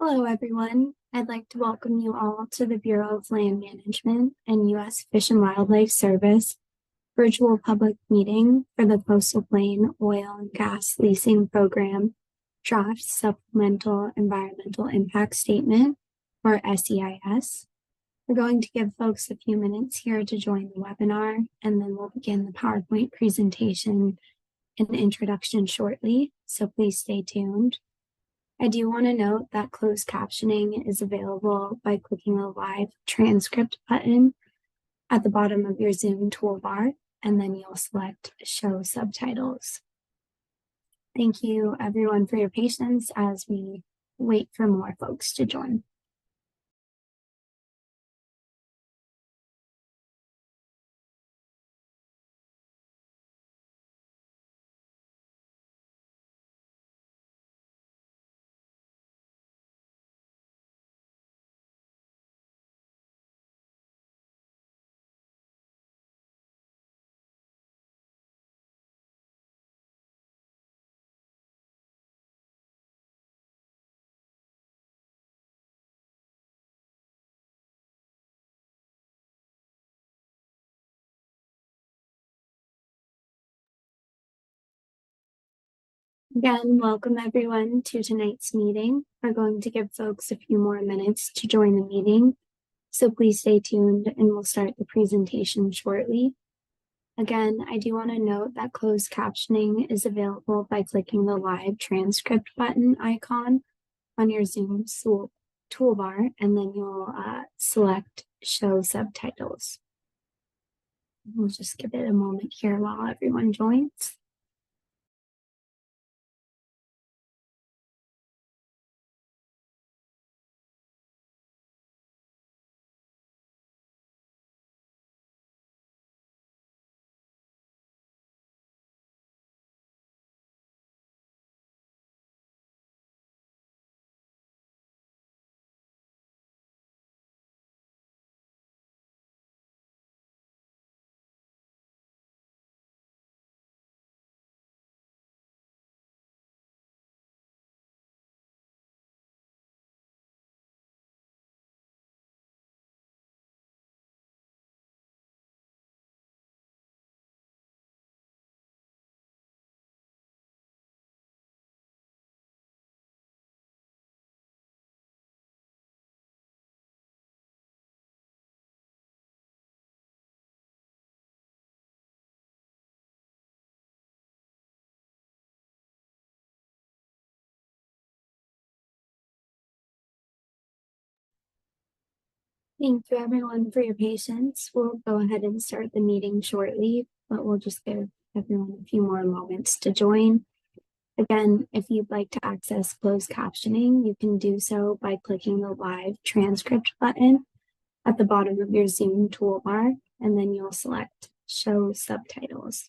Hello, everyone. I'd like to welcome you all to the Bureau of Land Management and U.S. Fish and Wildlife Service virtual public meeting for the Coastal Plain Oil and Gas Leasing Program Draft Supplemental Environmental Impact Statement, or SEIS. We're going to give folks a few minutes here to join the webinar, and then we'll begin the PowerPoint presentation and introduction shortly, so please stay tuned. I do want to note that closed captioning is available by clicking the live transcript button at the bottom of your Zoom toolbar, and then you'll select show subtitles. Thank you everyone for your patience as we wait for more folks to join. Again, welcome everyone to tonight's meeting. We're going to give folks a few more minutes to join the meeting, so please stay tuned and we'll start the presentation shortly. Again, I do want to note that closed captioning is available by clicking the live transcript button icon on your Zoom toolbar, and then you'll select show subtitles. We'll just give it a moment here while everyone joins. Thank you everyone for your patience. We'll go ahead and start the meeting shortly, but we'll just give everyone a few more moments to join. Again, if you'd like to access closed captioning, you can do so by clicking the live transcript button at the bottom of your Zoom toolbar, and then you'll select show subtitles.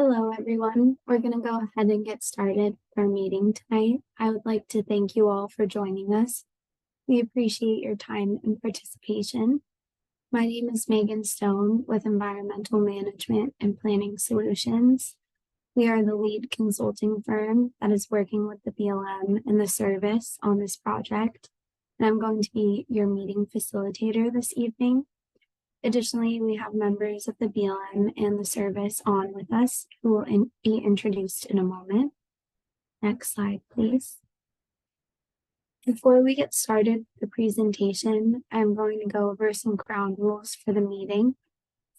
Hello, everyone. We're going to go ahead and get started with our meeting tonight. I would like to thank you all for joining us. We appreciate your time and participation. My name is Megan Stone with Environmental Management and Planning Solutions. We are the lead consulting firm that is working with the BLM and the service on this project, and I'm going to be your meeting facilitator this evening. Additionally, we have members of the BLM and the service on with us who will be introduced in a moment. Next slide, please. Before we get started with the presentation, I'm going to go over some ground rules for the meeting.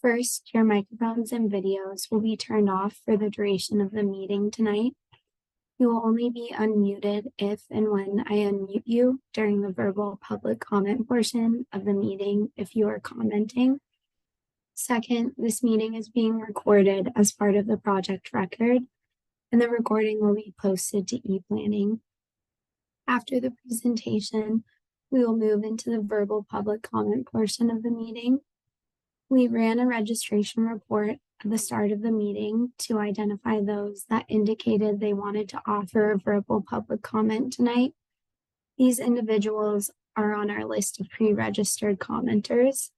First, your microphones and videos will be turned off for the duration of the meeting tonight. You will only be unmuted if and when I unmute you during the verbal public comment portion of the meeting if you are commenting. Second, this meeting is being recorded as part of the project record, and the recording will be posted to ePlanning. After the presentation, we will move into the verbal public comment portion of the meeting. We ran a registration report at the start of the meeting to identify those that indicated they wanted to offer a verbal public comment tonight. These individuals are on our list of pre-registered commenters.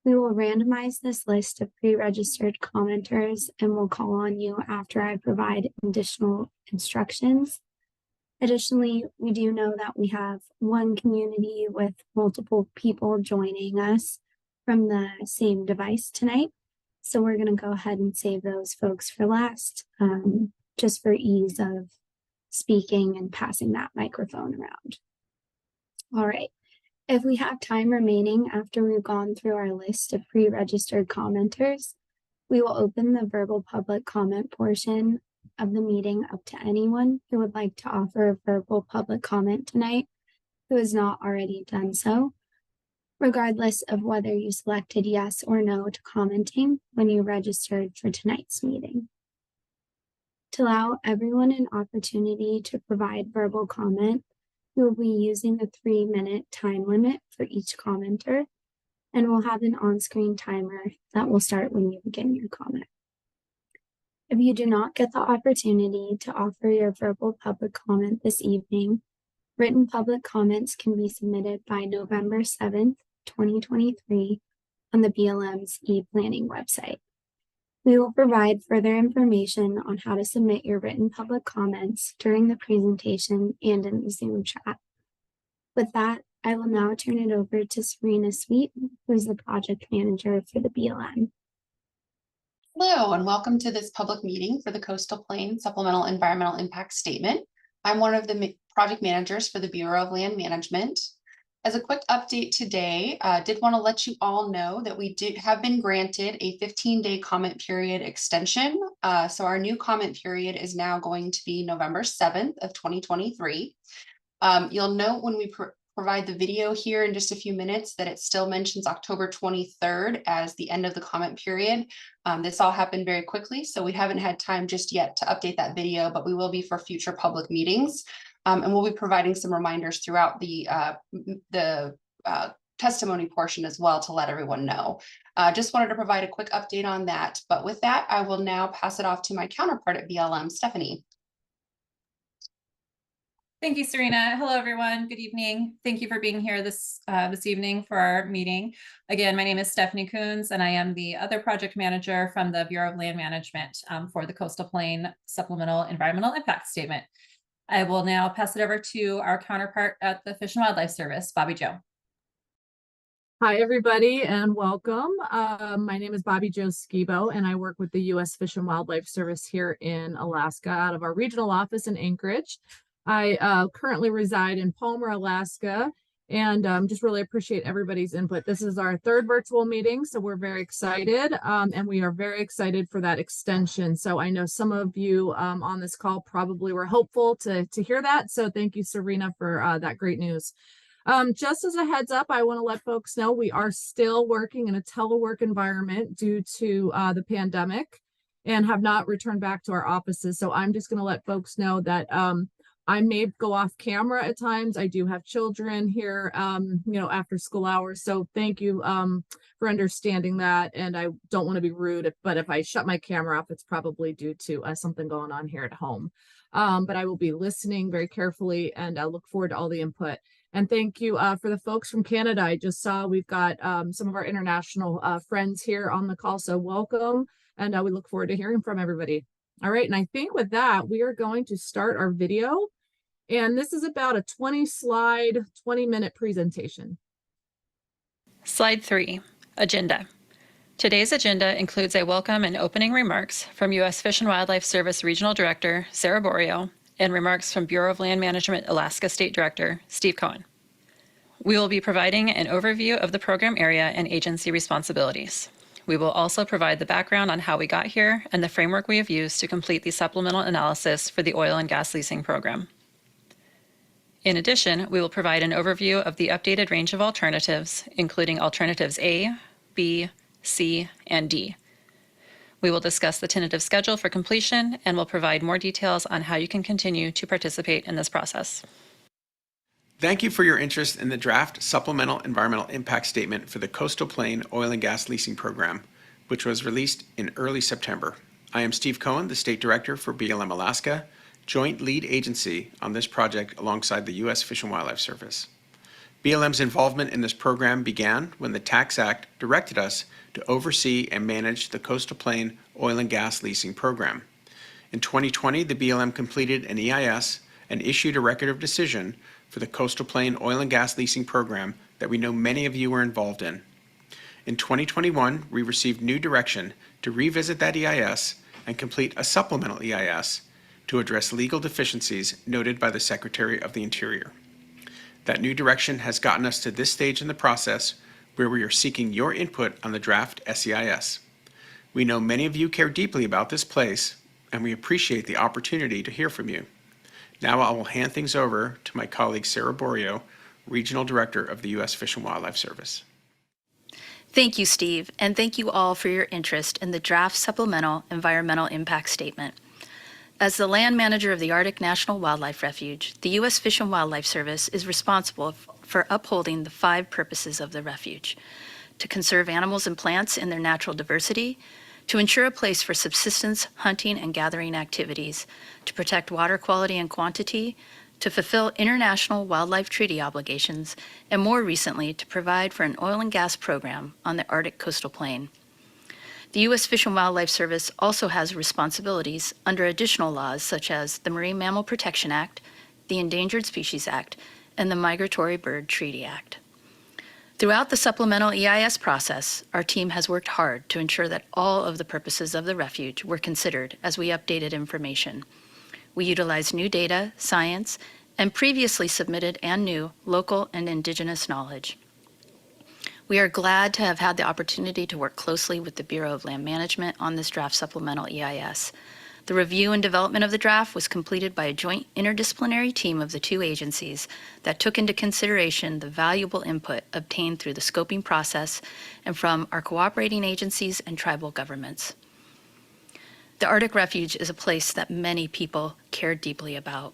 We will randomize this list of pre-registered commenters and will call on you after I provide additional instructions. Additionally, we do know that we have one community with multiple people joining us from the same device tonight. So we're going to go ahead and save those folks for last, just for ease of speaking and passing that microphone around. All right. If we have time remaining after we've gone through our list of pre-registered commenters, we will open the verbal public comment portion of the meeting up to anyone who would like to offer a verbal public comment tonight who has not already done so, regardless of whether you selected yes or no to commenting when you registered for tonight's meeting. To allow everyone an opportunity to provide verbal comment, we will be using the 3-minute time limit for each commenter, and we'll have an on-screen timer that will start when you begin your comment. If you do not get the opportunity to offer your verbal public comment this evening, written public comments can be submitted by November 7th, 2023 on the BLM's ePlanning website. We will provide further information on how to submit your written public comments during the presentation and in the Zoom chat. With that, I will now turn it over to Serena Sweet, who is the project manager for the BLM. Hello, and welcome to this public meeting for the Coastal Plain Supplemental Environmental Impact Statement. I'm one of the project managers for the Bureau of Land Management. As a quick update today, did want to let you all know that we have been granted a 15-day comment period extension. So our new comment period is now going to be November 7th of 2023. You'll note when we provide the video here in just a few minutes that it still mentions October 23rd as the end of the comment period. This all happened very quickly, so we haven't had time just yet to update that video, but we will be for future public meetings. And we'll be providing some reminders throughout the testimony portion as well to let everyone know. Just wanted to provide a quick update on that. But with that, I will now pass it off to my counterpart at BLM, Stephanie. Thank you, Serena. Hello, everyone. Good evening. Thank you for being here this evening for our meeting. Again, my name is Stephanie Coons, and I am the other project manager from the Bureau of Land Management for the Coastal Plain Supplemental Environmental Impact Statement. I will now pass it over to our counterpart at the Fish and Wildlife Service, Bobby Joe. Hi, everybody, and welcome. My name is Bobby Joe Skibo, and I work with the U.S. Fish and Wildlife Service here in Alaska out of our regional office in Anchorage. I currently reside in Palmer, Alaska, and just really appreciate everybody's input. This is our third virtual meeting, so we're very excited, and we are very excited for that extension. So I know some of you on this call probably were hopeful to hear that, so thank you, Serena, for that great news. Just as a heads up, I want to let folks know we are still working in a telework environment due to the pandemic and have not returned back to our offices. So I'm just going to let folks know that I may go off camera at times. I do have children here, after school hours. So thank you for understanding that. And I don't want to be rude, but if I shut my camera off, it's probably due to something going on here at home. But I will be listening very carefully, and I look forward to all the input. And thank you for the folks from Canada. I just saw we've got some of our international friends here on the call. So welcome. And we look forward to hearing from everybody. All right. And I think with that, we are going to start our video. And this is about a 20-slide, 20-minute presentation. Slide 3, Agenda. Today's agenda includes a welcome and opening remarks from U.S. Fish and Wildlife Service Regional Director Sarah Borio and remarks from Bureau of Land Management Alaska State Director Steve Cohen. We will be providing an overview of the program area and agency responsibilities. We will also provide the background on how we got here and the framework we have used to complete the supplemental analysis for the oil and gas leasing program. In addition, we will provide an overview of the updated range of alternatives, including alternatives A, B, C, and D. We will discuss the tentative schedule for completion and will provide more details on how you can continue to participate in this process. Thank you for your interest in the draft Supplemental Environmental Impact Statement for the Coastal Plain Oil and Gas Leasing Program, which was released in early September. I am Steve Cohen, the State Director for BLM Alaska, joint lead agency on this project alongside the U.S. Fish and Wildlife Service. BLM's involvement in this program began when the Tax Act directed us to oversee and manage the Coastal Plain Oil and Gas Leasing Program. In 2020, the BLM completed an EIS and issued a record of decision for the Coastal Plain Oil and Gas Leasing Program that we know many of you were involved in. In 2021, we received new direction to revisit that EIS and complete a supplemental EIS to address legal deficiencies noted by the Secretary of the Interior. That new direction has gotten us to this stage in the process where we are seeking your input on the draft SEIS. We know many of you care deeply about this place, and we appreciate the opportunity to hear from you. Now I will hand things over to my colleague Sarah Borio, Regional Director of the U.S. Fish and Wildlife Service. Thank you, Steve, and thank you all for your interest in the draft Supplemental Environmental Impact Statement. As the land manager of the Arctic National Wildlife Refuge, the U.S. Fish and Wildlife Service is responsible for upholding the 5 purposes of the refuge: to conserve animals and plants in their natural diversity, to ensure a place for subsistence, hunting, and gathering activities, to protect water quality and quantity, to fulfill international wildlife treaty obligations, and more recently, to provide for an oil and gas program on the Arctic coastal plain. The U.S. Fish and Wildlife Service also has responsibilities under additional laws such as the Marine Mammal Protection Act, the Endangered Species Act, and the Migratory Bird Treaty Act. Throughout the supplemental EIS process, our team has worked hard to ensure that all of the purposes of the refuge were considered as we updated information. We utilized new data, science, and previously submitted and new local and indigenous knowledge. We are glad to have had the opportunity to work closely with the Bureau of Land Management on this draft supplemental EIS. The review and development of the draft was completed by a joint interdisciplinary team of the 2 agencies that took into consideration the valuable input obtained through the scoping process and from our cooperating agencies and tribal governments. The Arctic Refuge is a place that many people care deeply about.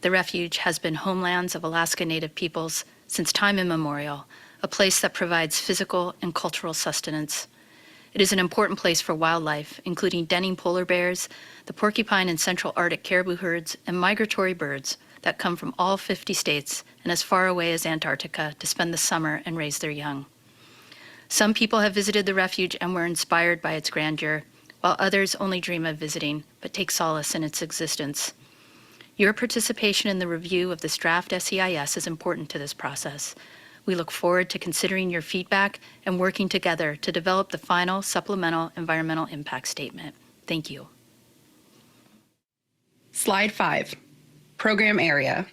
The refuge has been homelands of Alaska Native peoples since time immemorial, a place that provides physical and cultural sustenance. It is an important place for wildlife, including denning polar bears, the porcupine and central Arctic caribou herds, and migratory birds that come from all 50 states and as far away as Antarctica to spend the summer and raise their young. Some people have visited the refuge and were inspired by its grandeur, while others only dream of visiting but take solace in its existence. Your participation in the review of this draft SEIS is important to this process. We look forward to considering your feedback and working together to develop the final supplemental environmental impact statement. Thank you. Slide 5, Program Area.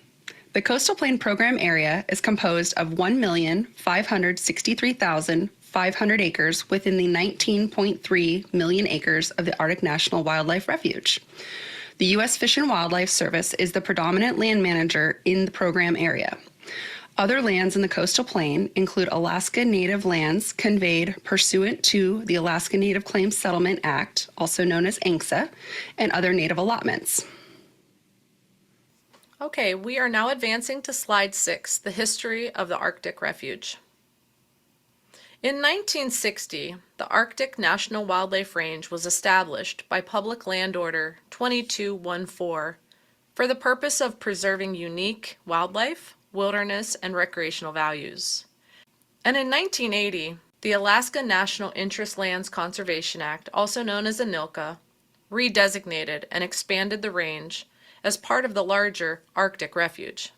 The Coastal Plain Program Area is composed of 1,563,500 acres within the 19.3 million acres of the Arctic National Wildlife Refuge. The U.S. Fish and Wildlife Service is the predominant land manager in the program area. Other lands in the coastal plain include Alaska Native lands conveyed pursuant to the Alaska Native Claims Settlement Act, also known as AKST, and other native allotments. Okay, we are now advancing to slide 6, the history of the Arctic Refuge. In 1960, the Arctic National Wildlife Range was established by Public Land Order 2214 for the purpose of preserving unique wildlife, wilderness, and recreational values. And in 1980, the Alaska National Interest Lands Conservation Act, also known as ANILCA, redesignated and expanded the range as part of the larger Arctic Refuge.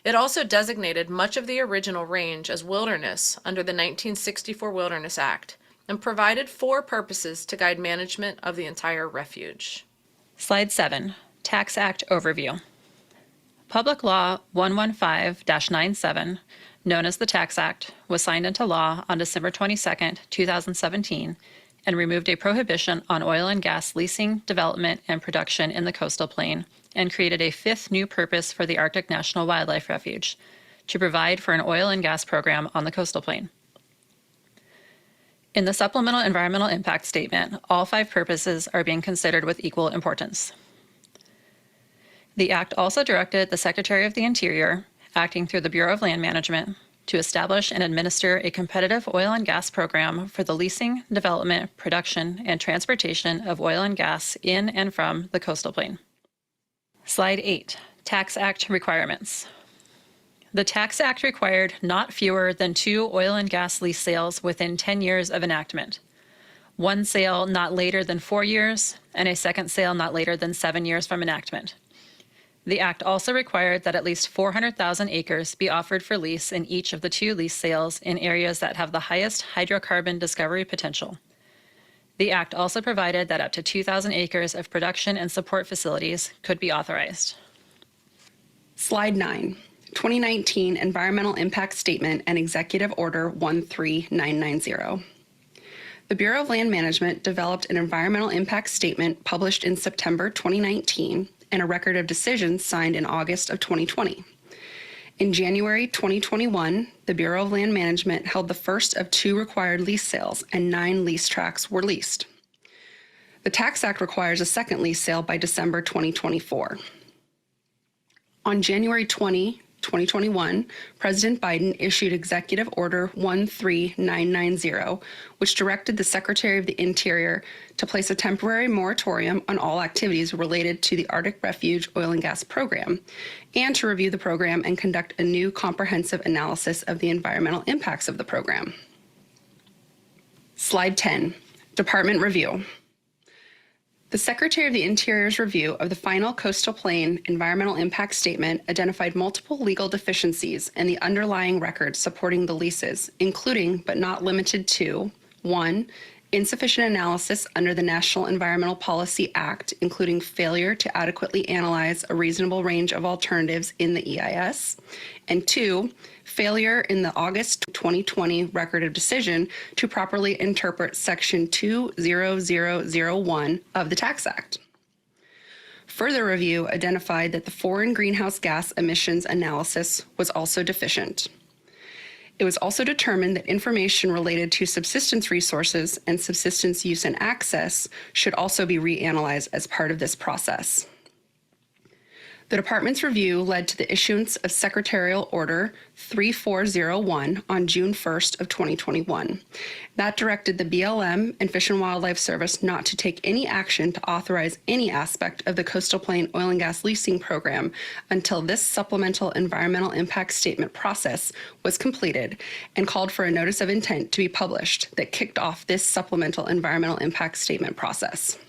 It also designated much of the original range as wilderness under the 1964 Wilderness Act and provided 4 purposes to guide management of the entire refuge. Slide 7, Tax Act Overview. Public Law 115-97, known as the Tax Act, was signed into law on December 22, 2017, and removed a prohibition on oil and gas leasing, development, and production in the coastal plain, and created a 5th new purpose for the Arctic National Wildlife Refuge, to provide for an oil and gas program on the coastal plain. In the supplemental environmental impact statement, all 5 purposes are being considered with equal importance. The Act also directed the Secretary of the Interior, acting through the Bureau of Land Management, to establish and administer a competitive oil and gas program for the leasing, development, production, and transportation of oil and gas in and from the coastal plain. Slide 8, Tax Act requirements. The Tax Act required not fewer than 2 oil and gas lease sales within 10 years of enactment, 1 sale not later than 4 years, and a second sale not later than 7 years from enactment. The Act also required that at least 400,000 acres be offered for lease in each of the 2 lease sales in areas that have the highest hydrocarbon discovery potential. The Act also provided that up to 2,000 acres of production and support facilities could be authorized. Slide 9, 2019 Environmental Impact Statement and Executive Order 13990. The Bureau of Land Management developed an environmental impact statement published in September 2019 and a record of decisions signed in August of 2020. In January 2021, the Bureau of Land Management held the first of 2 required lease sales and 9 lease tracts were leased. The Tax Act requires a second lease sale by December 2024. On January 20, 2021, President Biden issued Executive Order 13990, which directed the Secretary of the Interior to place a temporary moratorium on all activities related to the Arctic Refuge Oil and Gas Program, and to review the program and conduct a new comprehensive analysis of the environmental impacts of the program. Slide 10, Department Review. The Secretary of the Interior's review of the final Coastal Plain Environmental Impact Statement identified multiple legal deficiencies in the underlying records supporting the leases, including but not limited to 1. Insufficient analysis under the National Environmental Policy Act, including failure to adequately analyze a reasonable range of alternatives in the EIS, and 2. Failure in the August 2020 Record of Decision to properly interpret Section 20001 of the Tax Act. Further review identified that the foreign greenhouse gas emissions analysis was also deficient. It was also determined that information related to subsistence resources and subsistence use and access should also be reanalyzed as part of this process. The Department's review led to the issuance of Secretarial Order 3401 on June 1st of 2021. That directed the BLM and Fish and Wildlife Service not to take any action to authorize any aspect of the Coastal Plain Oil and Gas Leasing Program until this Supplemental Environmental Impact Statement process was completed, and called for a notice of intent to be published that kicked off this Supplemental Environmental Impact Statement process.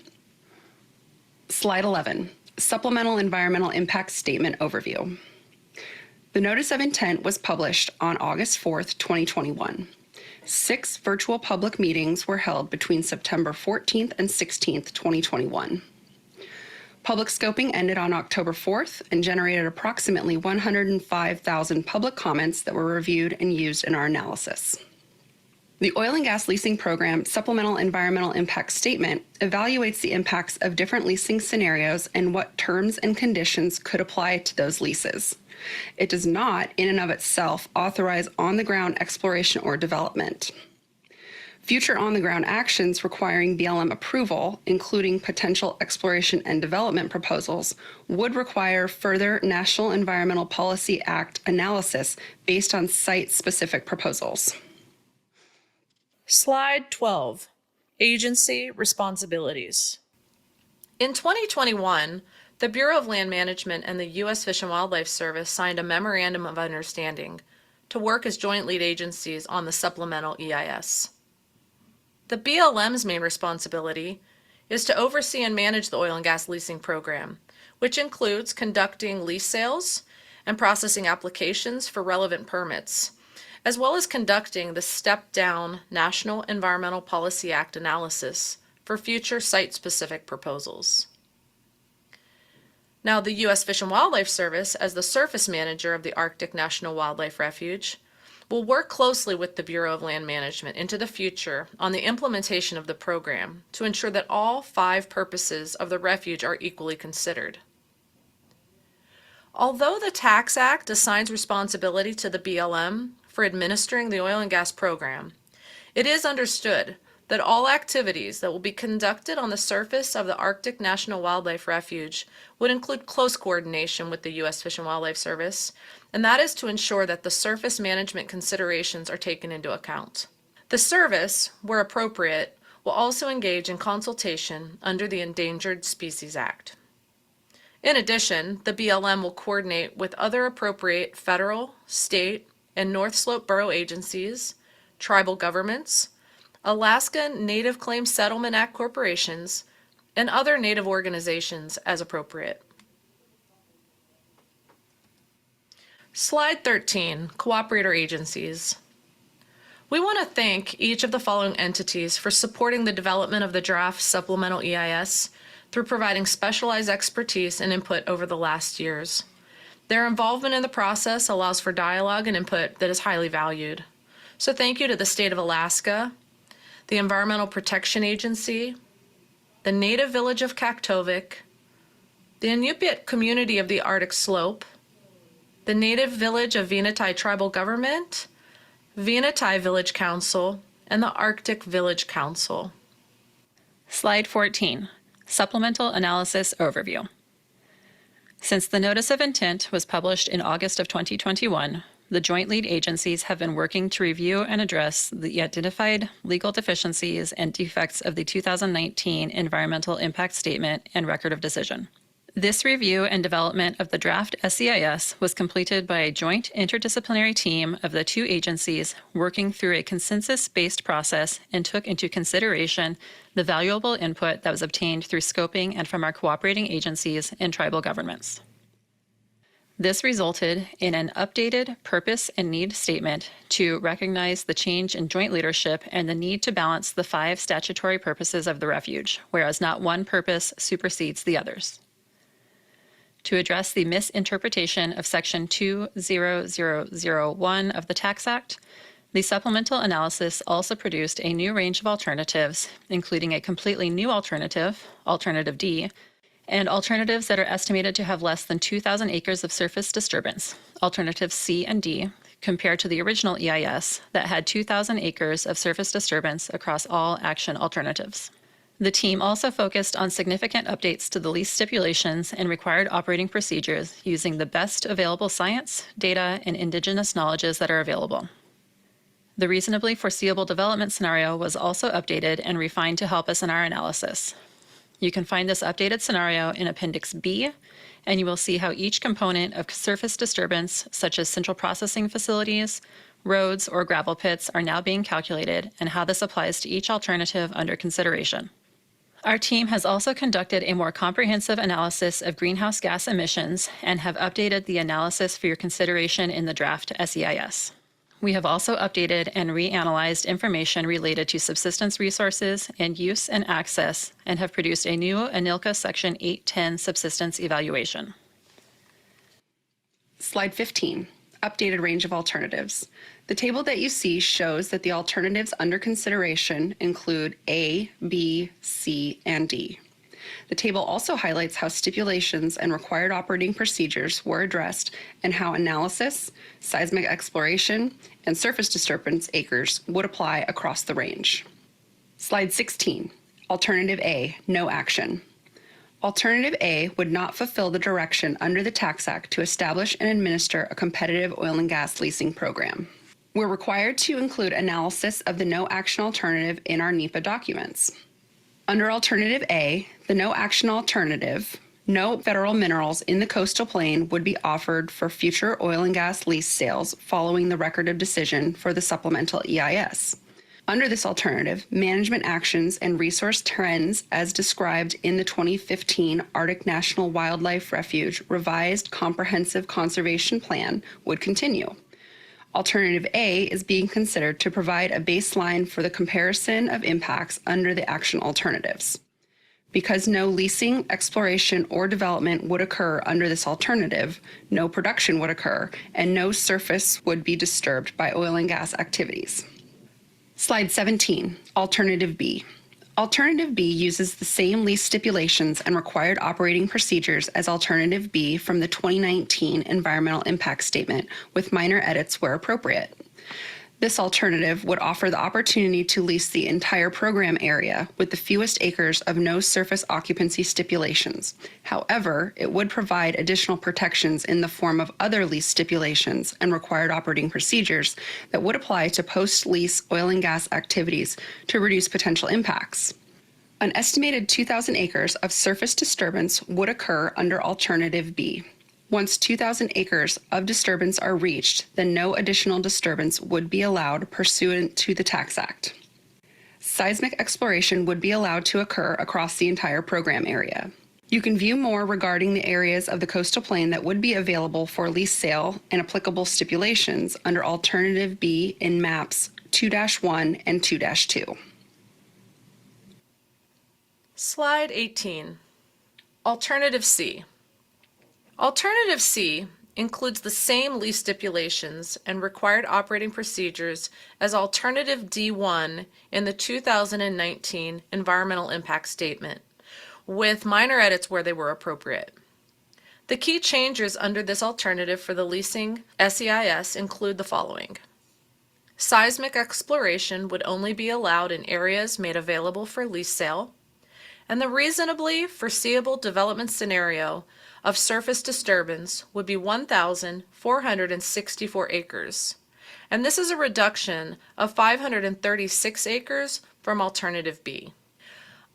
Slide 11. Supplemental Environmental Impact Statement Overview. The Notice of Intent was published on August 4th, 2021. 6 virtual public meetings were held between September 14th and 16th, 2021. Public scoping ended on October 4th and generated approximately 105,000 public comments that were reviewed and used in our analysis. The Oil and Gas Leasing Program Supplemental Environmental Impact Statement evaluates the impacts of different leasing scenarios and what terms and conditions could apply to those leases. It does not, in and of itself, authorize on-the-ground exploration or development. Future on-the-ground actions requiring BLM approval, including potential exploration and development proposals, would require further National Environmental Policy Act analysis based on site-specific proposals. Slide 12, Agency Responsibilities. In 2021, the Bureau of Land Management and the U.S. Fish and Wildlife Service signed a Memorandum of Understanding to work as joint lead agencies on the supplemental EIS. The BLM's main responsibility is to oversee and manage the oil and gas leasing program, which includes conducting lease sales and processing applications for relevant permits, as well as conducting the step-down National Environmental Policy Act analysis for future site-specific proposals. Now, the U.S. Fish and Wildlife Service, as the surface manager of the Arctic National Wildlife Refuge, will work closely with the Bureau of Land Management into the future on the implementation of the program to ensure that all 5 purposes of the refuge are equally considered. Although the Tax Act assigns responsibility to the BLM for administering the oil and gas program, It is understood that all activities that will be conducted on the surface of the Arctic National Wildlife Refuge would include close coordination with the U.S. Fish and Wildlife Service, and that is to ensure that the surface management considerations are taken into account. The service, where appropriate, will also engage in consultation under the Endangered Species Act. In addition, the BLM will coordinate with other appropriate federal, state, and North Slope borough agencies, tribal governments, Alaska Native Claims Settlement Act corporations, and other Native organizations as appropriate. Slide 13, cooperator agencies. We want to thank each of the following entities for supporting the development of the draft supplemental EIS through providing specialized expertise and input over the last years. Their involvement in the process allows for dialogue and input that is highly valued. So thank you to the state of Alaska, the Environmental Protection Agency, the Native Village of Kaktovik, the Inupiat community of the Arctic Slope, the Native Village of Venati Tribal Government, Venati Village Council, and the Arctic Village Council. Slide 14, Supplemental Analysis Overview. Since the Notice of Intent was published in August of 2021, the joint lead agencies have been working to review and address the identified legal deficiencies and defects of the 2019 Environmental Impact Statement and Record of Decision. This review and development of the draft SEIS was completed by a joint interdisciplinary team of the two agencies working through a consensus-based process and took into consideration the valuable input that was obtained through scoping and from our cooperating agencies and tribal governments. This resulted in an updated purpose and need statement to recognize the change in joint leadership and the need to balance the 5 statutory purposes of the refuge, whereas not one purpose supersedes the others. To address the misinterpretation of Section 20001 of the Tax Act, the supplemental analysis also produced a new range of alternatives, including a completely new alternative, Alternative D, and alternatives that are estimated to have less than 2,000 acres of surface disturbance, Alternatives C and D, compared to the original EIS that had 2,000 acres of surface disturbance across all action alternatives. The team also focused on significant updates to the lease stipulations and required operating procedures using the best available science, data, and indigenous knowledges that are available. The reasonably foreseeable development scenario was also updated and refined to help us in our analysis. You can find this updated scenario in Appendix B, and you will see how each component of surface disturbance, such as central processing facilities, roads, or gravel pits, are now being calculated and how this applies to each alternative under consideration. Our team has also conducted a more comprehensive analysis of greenhouse gas emissions and have updated the analysis for your consideration in the draft SEIS. We have also updated and reanalyzed information related to subsistence resources and use and access and have produced a new ANILCA Section 810 subsistence evaluation. Slide 15, updated range of alternatives. The table that you see shows that the alternatives under consideration include A, B, C, and D. The table also highlights how stipulations and required operating procedures were addressed and how analysis, seismic exploration, and surface disturbance acres would apply across the range. Slide 16, Alternative A, no action. Alternative A would not fulfill the direction under the Tax Act to establish and administer a competitive oil and gas leasing program. We're required to include analysis of the no action alternative in our NEPA documents. Under Alternative A, the no action alternative, no federal minerals in the coastal plain would be offered for future oil and gas lease sales following the record of decision for the supplemental EIS. Under this alternative, management actions and resource trends as described in the 2015 Arctic National Wildlife Refuge Revised Comprehensive Conservation Plan would continue. Alternative A is being considered to provide a baseline for the comparison of impacts under the action alternatives. Because no leasing, exploration, or development would occur under this alternative, no production would occur, and no surface would be disturbed by oil and gas activities. Slide 17, Alternative B. Alternative B uses the same lease stipulations and required operating procedures as Alternative B from the 2019 Environmental Impact Statement, with minor edits where appropriate. This alternative would offer the opportunity to lease the entire program area with the fewest acres of no surface occupancy stipulations. However, it would provide additional protections in the form of other lease stipulations and required operating procedures that would apply to post-lease oil and gas activities to reduce potential impacts. An estimated 2,000 acres of surface disturbance would occur under Alternative B. Once 2,000 acres of disturbance are reached, then no additional disturbance would be allowed pursuant to the Tax Act. Seismic exploration would be allowed to occur across the entire program area. You can view more regarding the areas of the coastal plain that would be available for lease sale and applicable stipulations under Alternative B in Maps 2-1 and 2-2. Slide 18. Alternative C. Alternative C includes the same lease stipulations and required operating procedures as Alternative D1 in the 2019 Environmental Impact Statement, with minor edits where they were appropriate. The key changes under this alternative for the leasing SEIS include the following. Seismic exploration would only be allowed in areas made available for lease sale, and the reasonably foreseeable development scenario of surface disturbance would be 1,464 acres, and this is a reduction of 536 acres from Alternative B.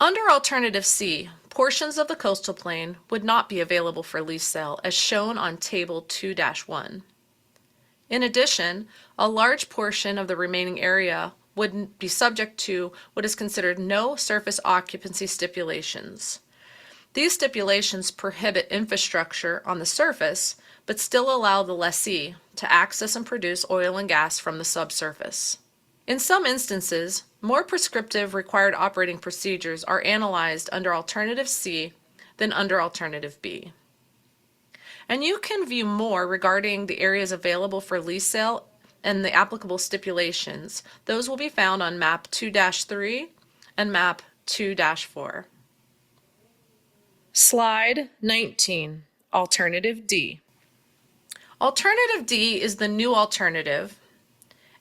Under Alternative C, portions of the coastal plain would not be available for lease sale as shown on Table 2-1. In addition, a large portion of the remaining area would be subject to what is considered no surface occupancy stipulations. These stipulations prohibit infrastructure on the surface, but still allow the lessee to access and produce oil and gas from the subsurface. In some instances, more prescriptive required operating procedures are analyzed under Alternative C than under Alternative B. And you can view more regarding the areas available for lease sale and the applicable stipulations. Those will be found on Map 2-3 and Map 2-4. Slide 19, Alternative D. Alternative D is the new alternative,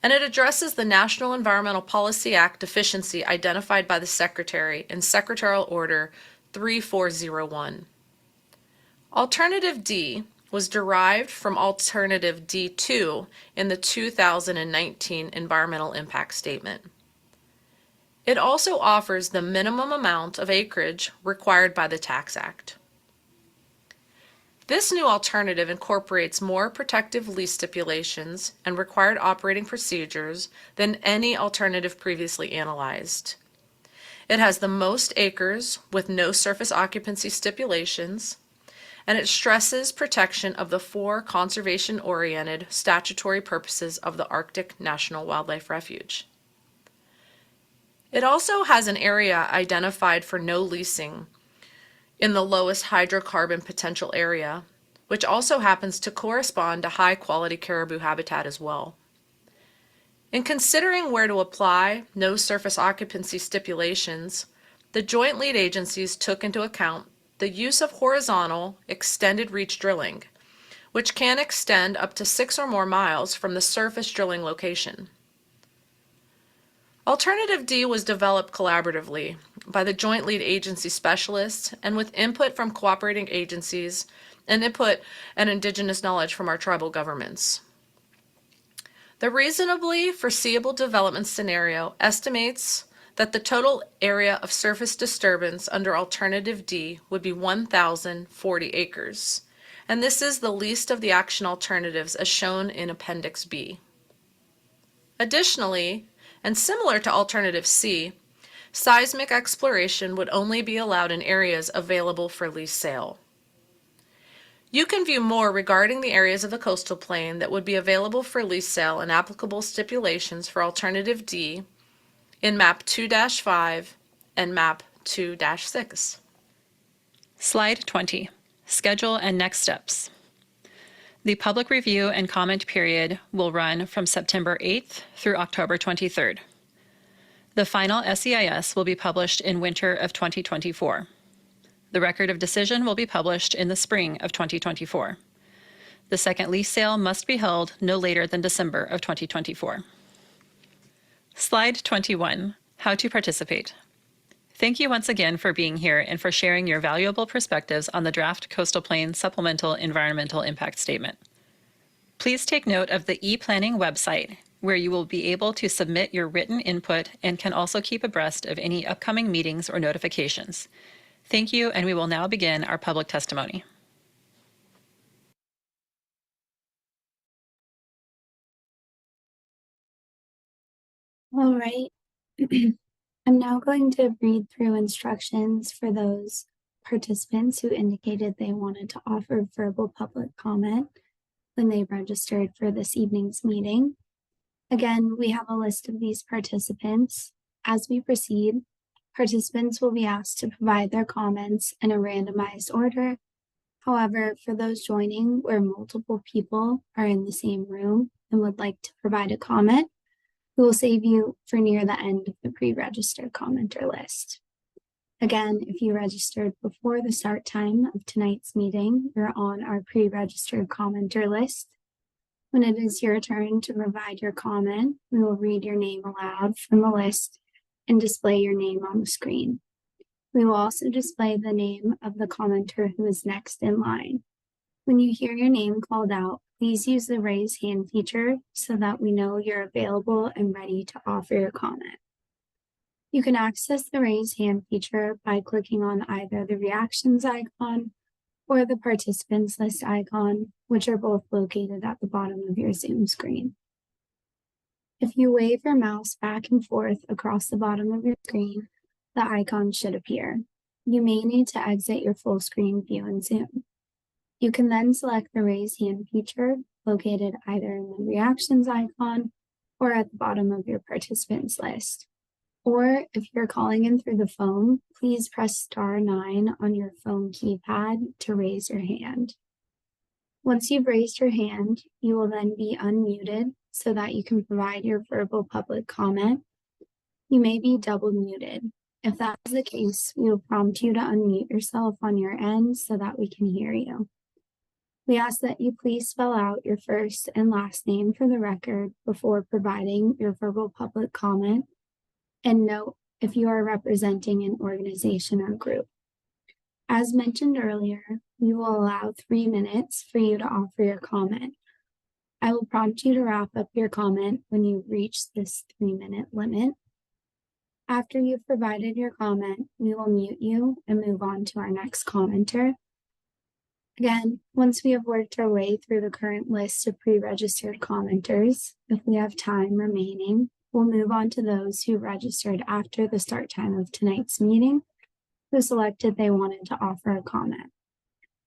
and it addresses the National Environmental Policy Act deficiency identified by the Secretary in Secretarial Order 3401. Alternative D was derived from Alternative D2 in the 2019 Environmental Impact Statement. It also offers the minimum amount of acreage required by the Tax Act. This new alternative incorporates more protective lease stipulations and required operating procedures than any alternative previously analyzed. It has the most acres with no surface occupancy stipulations, and it stresses protection of the 4 conservation-oriented statutory purposes of the Arctic National Wildlife Refuge. It also has an area identified for no leasing in the lowest hydrocarbon potential area, which also happens to correspond to high-quality caribou habitat as well. In considering where to apply no surface occupancy stipulations, the joint lead agencies took into account the use of horizontal extended reach drilling, which can extend up to 6 or more miles from the surface drilling location. Alternative D was developed collaboratively by the joint lead agency specialists and with input from cooperating agencies and input and indigenous knowledge from our tribal governments. The reasonably foreseeable development scenario estimates that the total area of surface disturbance under Alternative D would be 1,040 acres, and this is the least of the action alternatives as shown in Appendix B. Additionally, and similar to Alternative C, seismic exploration would only be allowed in areas available for lease sale. You can view more regarding the areas of the coastal plain that would be available for lease sale and applicable stipulations for Alternative D in Map 2-5 and Map 2-6. Slide 20, Schedule and Next Steps. The public review and comment period will run from September 8th through October 23rd. The final SEIS will be published in winter of 2024. The record of decision will be published in the spring of 2024. The second lease sale must be held no later than December of 2024. Slide 21, how to participate. Thank you once again for being here and for sharing your valuable perspectives on the draft Coastal Plain Supplemental Environmental Impact Statement. Please take note of the ePlanning website, where you will be able to submit your written input and can also keep abreast of any upcoming meetings or notifications. Thank you, and we will now begin our public testimony. All right. I'm now going to read through instructions for those participants who indicated they wanted to offer verbal public comment when they registered for this evening's meeting. Again, we have a list of these participants. As we proceed, participants will be asked to provide their comments in a randomized order. However, for those joining where multiple people are in the same room and would like to provide a comment, we will save you for near the end of the pre-registered commenter list. Again, if you registered before the start time of tonight's meeting, you're on our pre-registered commenter list. When it is your turn to provide your comment, we will read your name aloud from the list and display your name on the screen. We will also display the name of the commenter who is next in line. When you hear your name called out, please use the raise hand feature so that we know you're available and ready to offer your comment. You can access the raise hand feature by clicking on either the reactions icon or the participants list icon, which are both located at the bottom of your Zoom screen. If you wave your mouse back and forth across the bottom of your screen, the icon should appear. You may need to exit your full screen view in Zoom. You can then select the raise hand feature located either in the reactions icon or at the bottom of your participants list. Or if you're calling in through the phone, please press *9 on your phone keypad to raise your hand. Once you've raised your hand, you will then be unmuted so that you can provide your verbal public comment. You may be double muted. If that is the case, we will prompt you to unmute yourself on your end so that we can hear you. We ask that you please spell out your first and last name for the record before providing your verbal public comment. And note if you are representing an organization or group. As mentioned earlier, we will allow 3 minutes for you to offer your comment. I will prompt you to wrap up your comment when you reach this 3-minute limit. After you've provided your comment, we will mute you and move on to our next commenter. Again, once we have worked our way through the current list of pre-registered commenters, if we have time remaining, we'll move on to those who registered after the start time of tonight's meeting, who selected they wanted to offer a comment.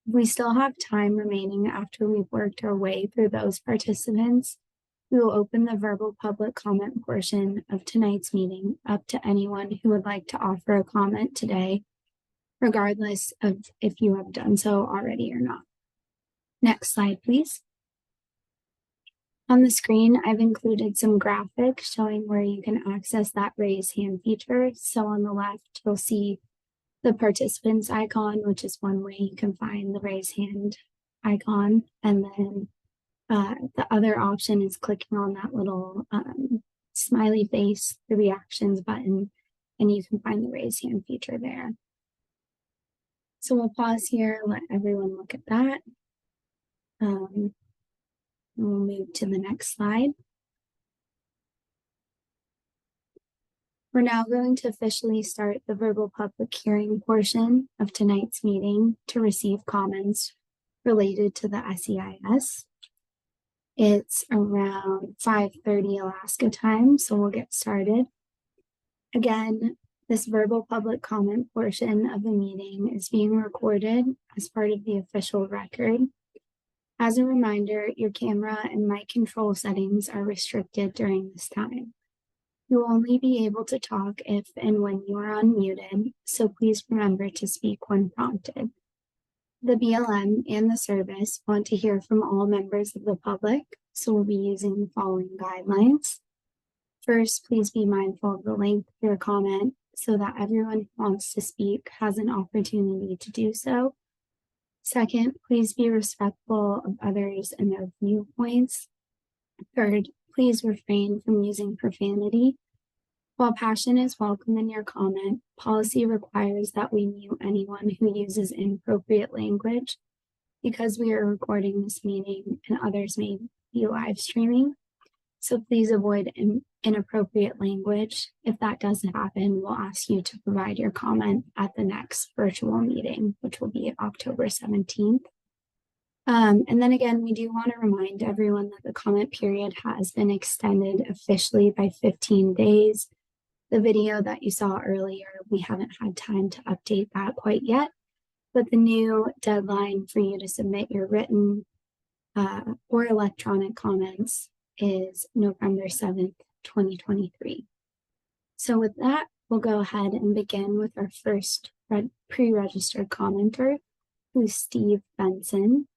If we still have time remaining after we've worked our way through those participants, we will open the verbal public comment portion of tonight's meeting up to anyone who would like to offer a comment today, regardless of if you have done so already or not. Next slide, please. On the screen, I've included some graphics showing where you can access that raise hand feature. So on the left, you'll see the participants icon, which is one way you can find the raise hand icon. And then the other option is clicking on that little smiley face, the reactions button, and you can find the raise hand feature there. So we'll pause here, let everyone look at that. We'll move to the next slide. We're now going to officially start the verbal public hearing portion of tonight's meeting to receive comments related to the SEIS. It's around 5:30 Alaska time, so we'll get started. Again, this verbal public comment portion of the meeting is being recorded as part of the official record. As a reminder, your camera and mic control settings are restricted during this time. You will only be able to talk if and when you are unmuted, so please remember to speak when prompted. The BLM and the service want to hear from all members of the public, so we'll be using the following guidelines. First, please be mindful of the length of your comment so that everyone who wants to speak has an opportunity to do so. Second, please be respectful of others and their viewpoints. Third, please refrain from using profanity. While passion is welcome in your comment, policy requires that we mute anyone who uses inappropriate language because we are recording this meeting and others may be live streaming. So please avoid inappropriate language. If that does happen, we'll ask you to provide your comment at the next virtual meeting, which will be October 17th. And then again, we do want to remind everyone that the comment period has been extended officially by 15 days. The video that you saw earlier, we haven't had time to update that quite yet, but the new deadline for you to submit your written or electronic comments is November 7th, 2023. So with that, we'll go ahead and begin with our first pre-registered commenter, who's Steve Benson.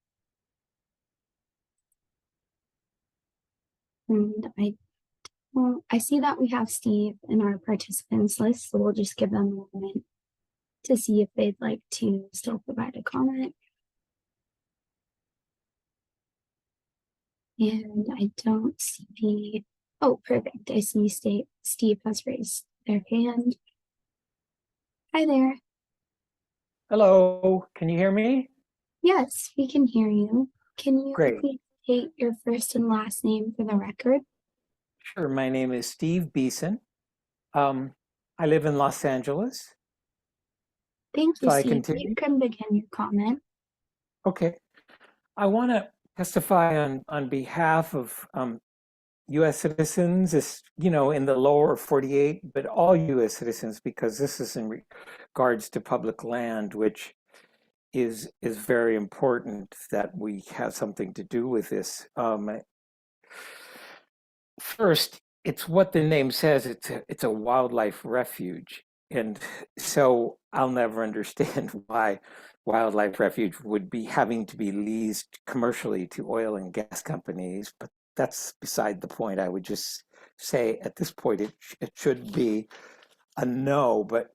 And I see that we have Steve in our participants list, so we'll just give them a moment to see if they'd like to still provide a comment. And I don't see, oh, perfect. I see Steve has raised their hand. Hi there. Hello, can you hear me? Yes, we can hear you. Can you Great. please state your first and last name for the record? Sure, my name is Steve Beeson. I live in Los Angeles. Thank you, So I Steve. continue? You can begin your comment. Okay. I want to testify on behalf of U.S. citizens, in the lower 48, but all U.S. citizens, because this is in regards to public land, which is very important that we have something to do with this. First, it's what the name says. It's a wildlife refuge, and so I'll never understand why wildlife refuge would be having to be leased commercially to oil and gas companies. But that's beside the point. I would just say at this point it should be a no. But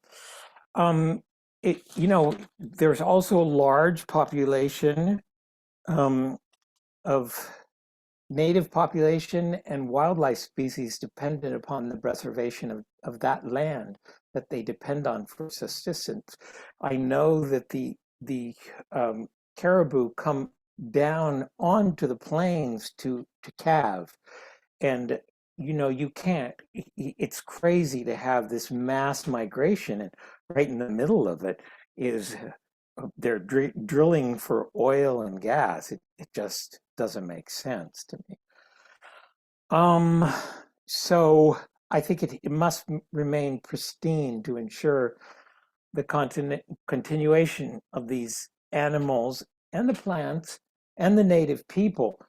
there's also a large population of native population and wildlife species dependent upon the preservation of that land that they depend on for subsistence. I know that the caribou come down onto the plains to calve, and you can't. It's crazy to have this mass migration, and right in the middle of it is they're drilling for oil and gas. It just doesn't make sense to me. So I think it must remain pristine to ensure the continuation of these animals and the plants and the native people,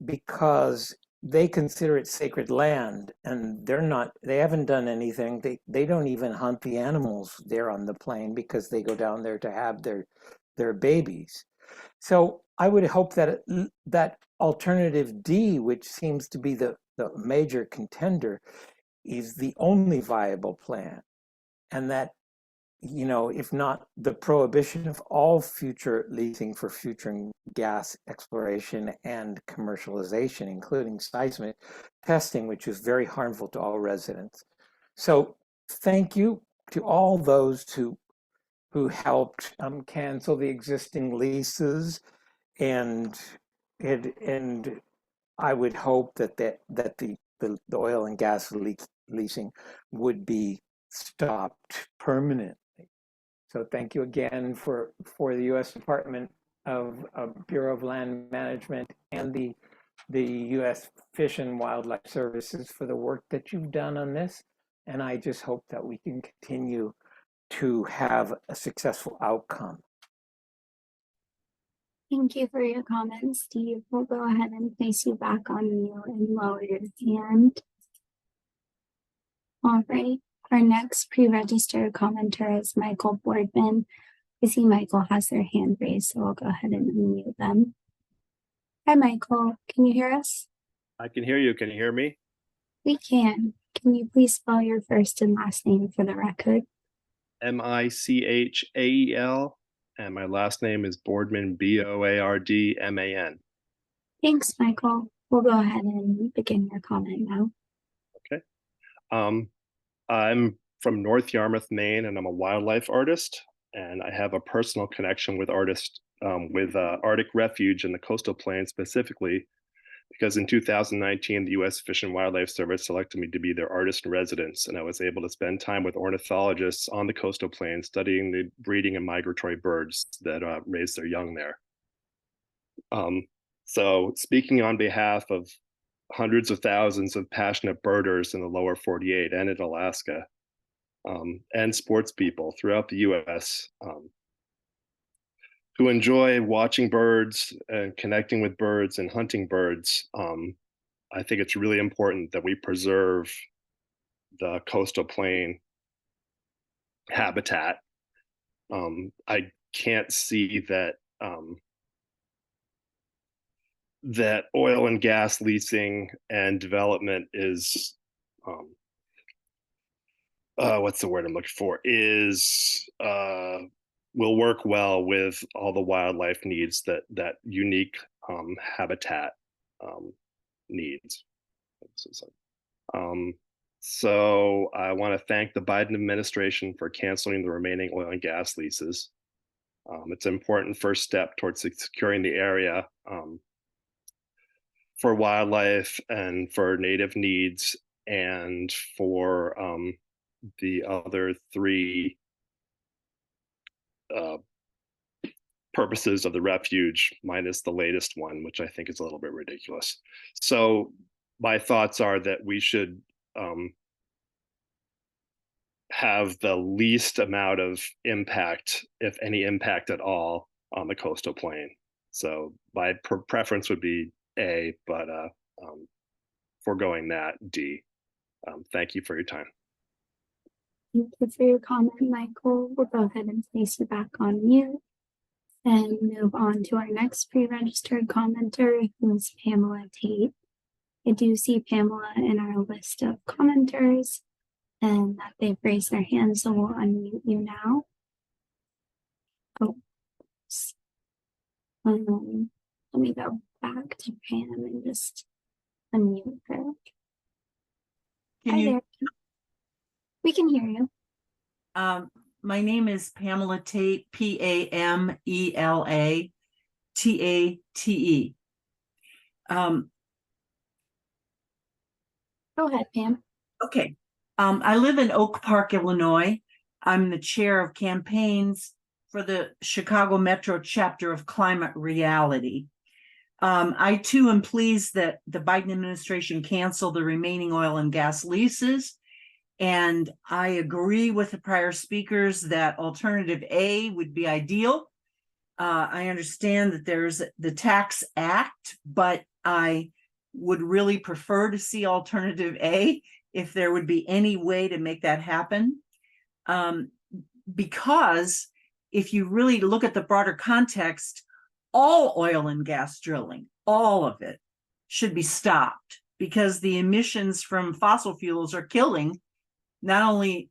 because they consider it sacred land, and they haven't done anything. They don't even hunt the animals there on the plain because they go down there to have their babies. So I would hope that that alternative D, which seems to be the major contender, is the only viable plan, and that if not the prohibition of all future leasing for future gas exploration and commercialization, including seismic testing, which is very harmful to all residents. So thank you to all those who helped cancel the existing leases, and I would hope that the oil and gas leasing would be stopped permanently. So thank you again for the U.S. Department of Bureau of Land Management and the U.S. Fish and Wildlife Services for the work that you've done on this. And I just hope that we can continue to have a successful outcome. Thank you for your comments, Steve. We'll go ahead and place you back on mute and lower your hand. All right. Our next pre-registered commenter is Michael Boardman. I see Michael has their hand raised, so I'll go ahead and unmute them. Hi, Michael. Can you hear us? I can hear you. Can you hear me? We can. Can you please spell your first and last name for the record? Michael, and my last name is Boardman, Boardman. Thanks, Michael. We'll go ahead and begin your comment now. Okay. I'm from North Yarmouth, Maine, and I'm a wildlife artist. And I have a personal connection with artists with Arctic Refuge in the coastal plain specifically, because in 2019, the U.S. Fish and Wildlife Service selected me to be their artist in residence, and I was able to spend time with ornithologists on the coastal plain studying the breeding and migratory birds that raise their young there. So speaking on behalf of hundreds of thousands of passionate birders in the lower 48 and in Alaska, and sports people throughout the U.S., who enjoy watching birds and connecting with birds and hunting birds, I think it's really important that we preserve the coastal plain habitat. I can't see that that oil and gas leasing and development is what's the word I'm looking for, is will work well with all the wildlife needs that unique habitat needs. So I want to thank the Biden administration for canceling the remaining oil and gas leases. It's an important first step towards securing the area for wildlife and for native needs, and for the other three purposes of the refuge, minus the latest one, which I think is a little bit ridiculous. So my thoughts are that we should have the least amount of impact, if any impact at all, on the coastal plain. So my preference would be A, but foregoing that, D. Thank you for your time. Thank you for your comment, Michael. We'll go ahead and place you back on mute and move on to our next pre-registered commenter, who's Pamela Tate. I do see Pamela in our list of commenters and that they've raised their hands, so we'll unmute you now. Oh, let me go back to Pam and just unmute her. Hi there. We can hear you. My name is Pamela Tate, Pamela Tate. Go ahead, Pam. Okay. I live in Oak Park, Illinois. I'm the chair of campaigns for the Chicago Metro chapter of Climate Reality. I too am pleased that the Biden administration canceled the remaining oil and gas leases. And I agree with the prior speakers that alternative A would be ideal. I understand that there's the Tax Act, but I would really prefer to see alternative A if there would be any way to make that happen. Because if you really look at the broader context, all oil and gas drilling, all of it, should be stopped, because the emissions from fossil fuels are killing not only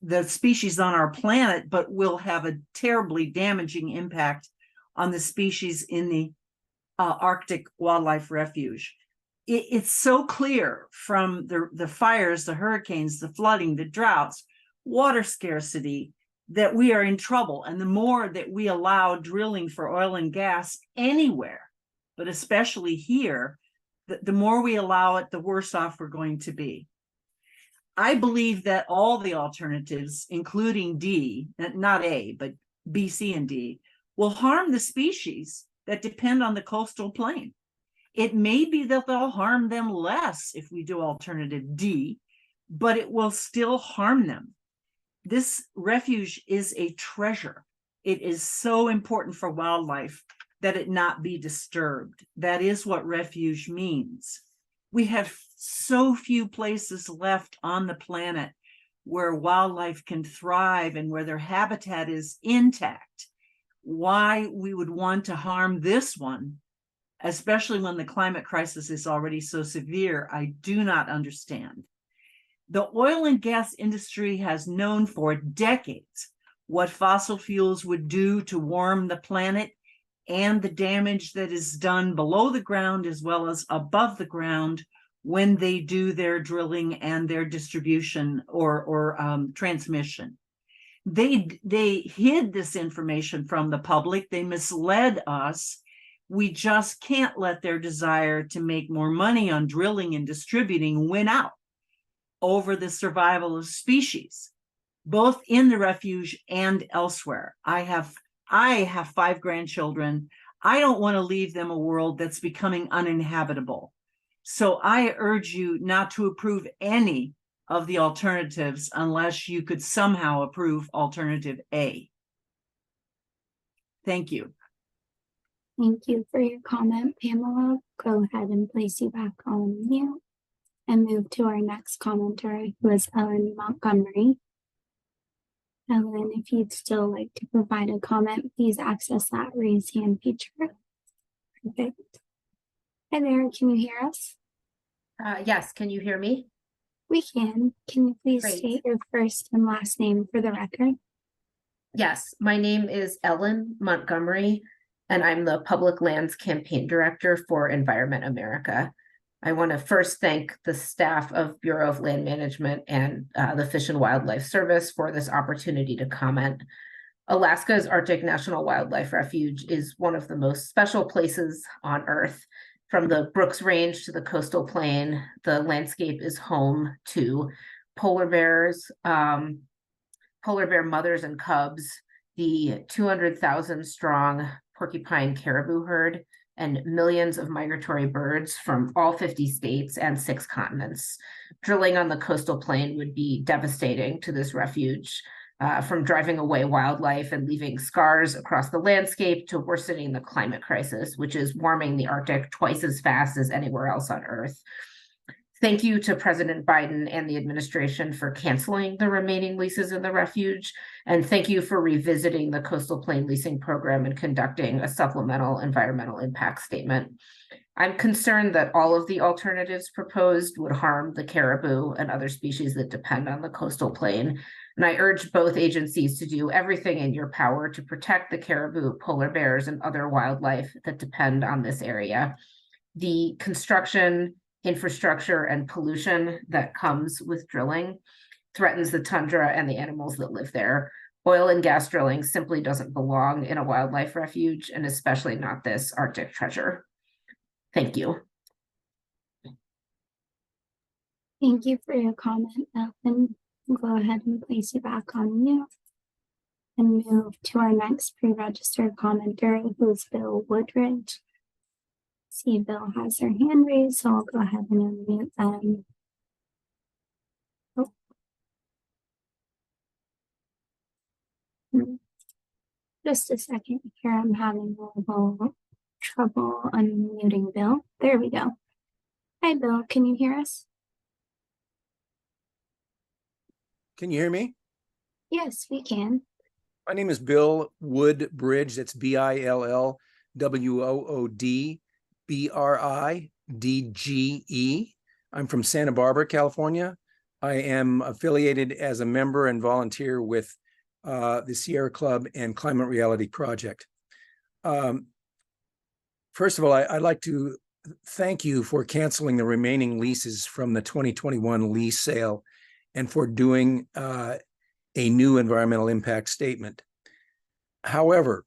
the species on our planet, but will have a terribly damaging impact on the species in the Arctic Wildlife Refuge. It's so clear from the fires, the hurricanes, the flooding, the droughts, water scarcity, that we are in trouble. And the more that we allow drilling for oil and gas anywhere, but especially here, the more we allow it, the worse off we're going to be. I believe that all the alternatives, including D, not A, but B, C, and D, will harm the species that depend on the coastal plain. It may be that they'll harm them less if we do alternative D, but it will still harm them. This refuge is a treasure. It is so important for wildlife that it not be disturbed. That is what refuge means. We have so few places left on the planet where wildlife can thrive and where their habitat is intact. Why we would want to harm this one, especially when the climate crisis is already so severe, I do not understand. The oil and gas industry has known for decades what fossil fuels would do to warm the planet and the damage that is done below the ground as well as above the ground when they do their drilling and their distribution or transmission. They hid this information from the public. They misled us. We just can't let their desire to make more money on drilling and distributing win out over the survival of species, both in the refuge and elsewhere. I have 5 grandchildren. I don't want to leave them a world that's becoming uninhabitable. So I urge you not to approve any of the alternatives unless you could somehow approve alternative A. Thank you. Thank you for your comment, Pamela. Go ahead and place you back on mute and move to our next commenter, who is Ellen Montgomery. Ellen, if you'd still like to provide a comment, please access that raise hand feature. Perfect. Hi there, can you hear us? Yes, can you hear me? We can. Can you please Great. state your first and last name for the record? Yes, my name is Ellen Montgomery, and I'm the Public Lands Campaign Director for Environment America. I want to first thank the staff of Bureau of Land Management and the Fish and Wildlife Service for this opportunity to comment. Alaska's Arctic National Wildlife Refuge is one of the most special places on Earth. From the Brooks Range to the coastal plain, the landscape is home to polar bears, polar bear mothers and cubs, the 200,000 strong porcupine caribou herd, and millions of migratory birds from all 50 states and 6 continents. Drilling on the coastal plain would be devastating to this refuge, from driving away wildlife and leaving scars across the landscape to worsening the climate crisis, which is warming the Arctic twice as fast as anywhere else on Earth. Thank you to President Biden and the administration for canceling the remaining leases in the refuge. And thank you for revisiting the coastal plain leasing program and conducting a supplemental environmental impact statement. I'm concerned that all of the alternatives proposed would harm the caribou and other species that depend on the coastal plain. And I urge both agencies to do everything in your power to protect the caribou, polar bears, and other wildlife that depend on this area. The construction, infrastructure, and pollution that comes with drilling threatens the tundra and the animals that live there. Oil and gas drilling simply doesn't belong in a wildlife refuge, and especially not this Arctic treasure. Thank you. Thank you for your comment, Ellen. Go ahead and place you back on mute and move to our next pre-registered commenter, who's Bill Woodridge. See, Bill has her hand raised, so I'll go ahead and unmute them. Oh. Just a second here, I'm having a little trouble unmuting Bill. There we go. Hi, Bill, can you hear us? Can you hear me? Yes, we can. My name is Bill Woodbridge. That's BILLWOODBRIDGE. I'm from Santa Barbara, California. I am affiliated as a member and volunteer with the Sierra Club and Climate Reality Project. First of all, I'd like to thank you for canceling the remaining leases from the 2021 lease sale and for doing a new environmental impact statement. However,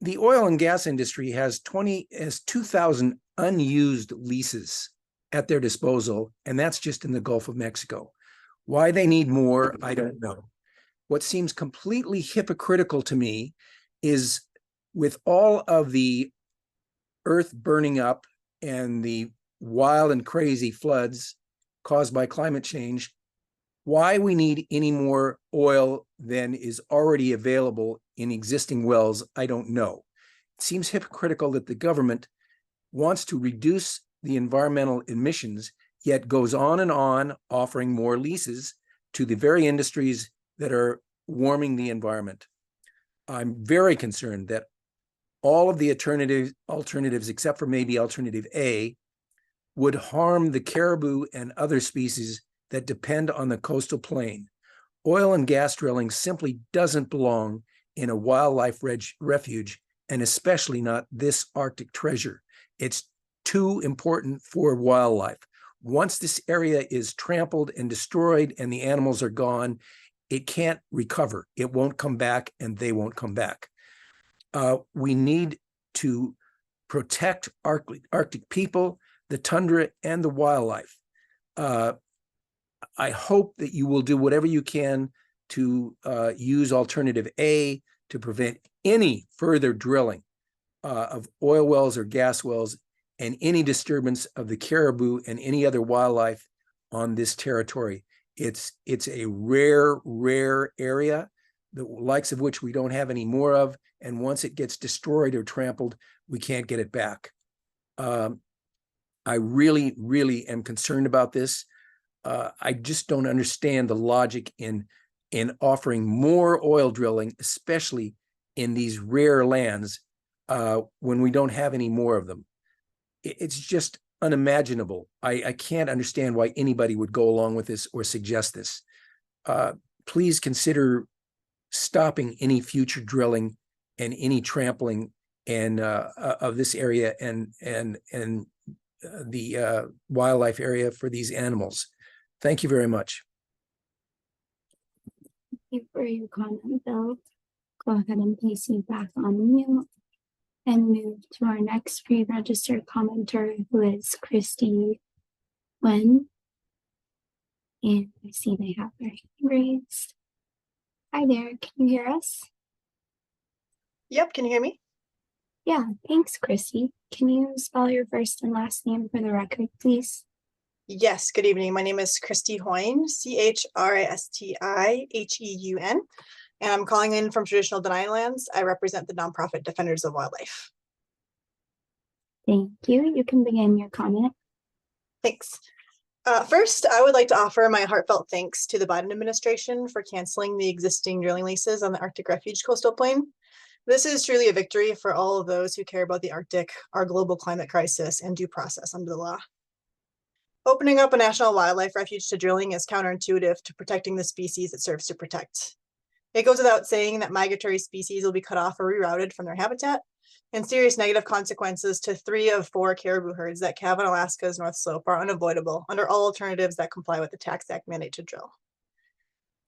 the oil and gas industry has 2,000 unused leases at their disposal, and that's just in the Gulf of Mexico. Why they need more, I don't know. What seems completely hypocritical to me is, with all of the earth burning up and the wild and crazy floods caused by climate change, why we need any more oil than is already available in existing wells, I don't know. It seems hypocritical that the government wants to reduce the environmental emissions, yet goes on and on offering more leases to the very industries that are warming the environment. I'm very concerned that all of the alternatives, except for maybe alternative A, would harm the caribou and other species that depend on the coastal plain. Oil and gas drilling simply doesn't belong in a wildlife refuge, and especially not this Arctic treasure. It's too important for wildlife. Once this area is trampled and destroyed and the animals are gone, it can't recover. It won't come back and they won't come back. We need to protect Arctic people, the tundra, and the wildlife. I hope that you will do whatever you can to use alternative A to prevent any further drilling of oil wells or gas wells and any disturbance of the caribou and any other wildlife on this territory. It's a rare area, the likes of which we don't have any more of. And once it gets destroyed or trampled, we can't get it back. I really am concerned about this. I just don't understand the logic in offering more oil drilling, especially in these rare lands, when we don't have any more of them. It's just unimaginable. I can't understand why anybody would go along with this or suggest this. Please consider stopping any future drilling and any trampling and of this area and the wildlife area for these animals. Thank you very much. Thank you for your comment, Bill. Go ahead and place you back on mute and move to our next pre-registered commenter, who is Christy Wen. And I see they have their hand raised. Hi there, can you hear us? Yep, can you hear me? Yeah, thanks, Christy. Can you spell your first and last name for the record, please? Yes, good evening. My name is Christy Hoyne, CHRISTIHEUN, and I'm calling in from Traditional Denied Lands. I represent the nonprofit Defenders of Wildlife. Thank you. You can begin your comment. Thanks. First, I would like to offer my heartfelt thanks to the Biden administration for canceling the existing drilling leases on the Arctic Refuge coastal plain. This is truly a victory for all of those who care about the Arctic, our global climate crisis, and due process under the law. Opening up a national wildlife refuge to drilling is counterintuitive to protecting the species it serves to protect. It goes without saying that migratory species will be cut off or rerouted from their habitat, and serious negative consequences to 3 of 4 caribou herds that calve on Alaska's North Slope are unavoidable under all alternatives that comply with the Tax Act mandate to drill.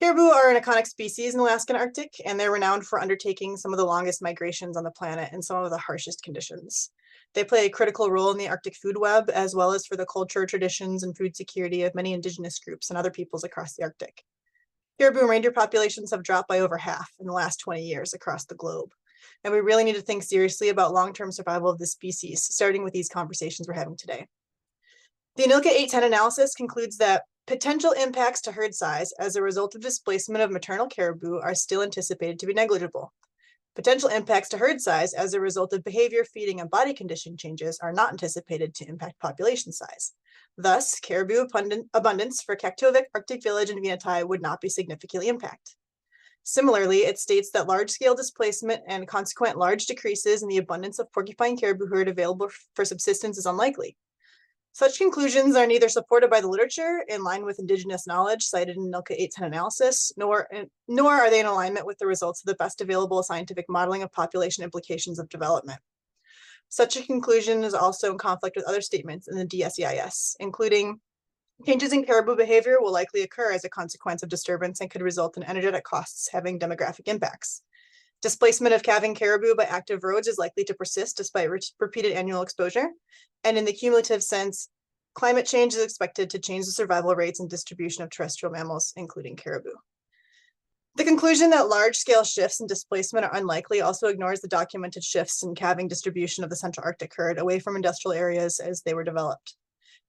Caribou are an iconic species in the Alaskan Arctic, and they're renowned for undertaking some of the longest migrations on the planet in some of the harshest conditions. They play a critical role in the Arctic food web, as well as for the culture, traditions, and food security of many indigenous groups and other peoples across the Arctic. Caribou and reindeer populations have dropped by over half in the last 20 years across the globe. And we really need to think seriously about long-term survival of this species, starting with these conversations we're having today. The ANILCA 810 analysis concludes that potential impacts to herd size as a result of displacement of maternal caribou are still anticipated to be negligible. Potential impacts to herd size as a result of behavior, feeding, and body condition changes are not anticipated to impact population size. Thus, caribou abundance for Kaktovik, Arctic Village, and Venati would not be significantly impacted. Similarly, it states that large-scale displacement and consequent large decreases in the abundance of porcupine caribou herd available for subsistence is unlikely. Such conclusions are neither supported by the literature in line with indigenous knowledge cited in ANILCA 810 analysis, nor are they in alignment with the results of the best available scientific modeling of population implications of development. Such a conclusion is also in conflict with other statements in the DSEIS, including changes in caribou behavior will likely occur as a consequence of disturbance and could result in energetic costs having demographic impacts. Displacement of calving caribou by active roads is likely to persist despite repeated annual exposure. And in the cumulative sense, climate change is expected to change the survival rates and distribution of terrestrial mammals, including caribou. The conclusion that large-scale shifts in displacement are unlikely also ignores the documented shifts in calving distribution of the Central Arctic herd away from industrial areas as they were developed.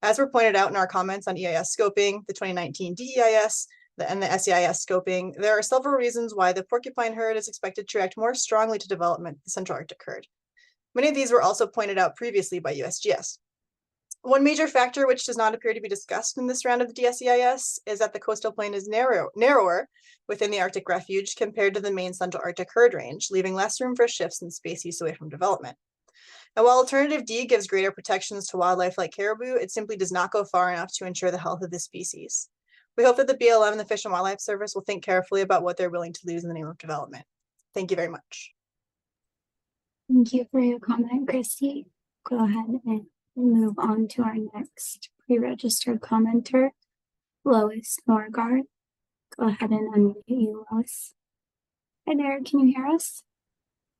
As were pointed out in our comments on EIS scoping, the 2019 DEIS, and the SEIS scoping, there are several reasons why the porcupine herd is expected to react more strongly to development than the Central Arctic herd. Many of these were also pointed out previously by USGS. One major factor which does not appear to be discussed in this round of the DSEIS is that the coastal plain is narrower within the Arctic refuge compared to the main Central Arctic herd range, leaving less room for shifts in species away from development. And while Alternative D gives greater protections to wildlife like caribou, it simply does not go far enough to ensure the health of this species. We hope that the BLM and the Fish and Wildlife Service will think carefully about what they're willing to lose in the name of development. Thank you very much. Thank you for your comment, Christy. Go ahead and We'll move on to our next pre-registered commenter, Lois Norgard. Go ahead and unmute you, Lois. Hi there, can you hear us?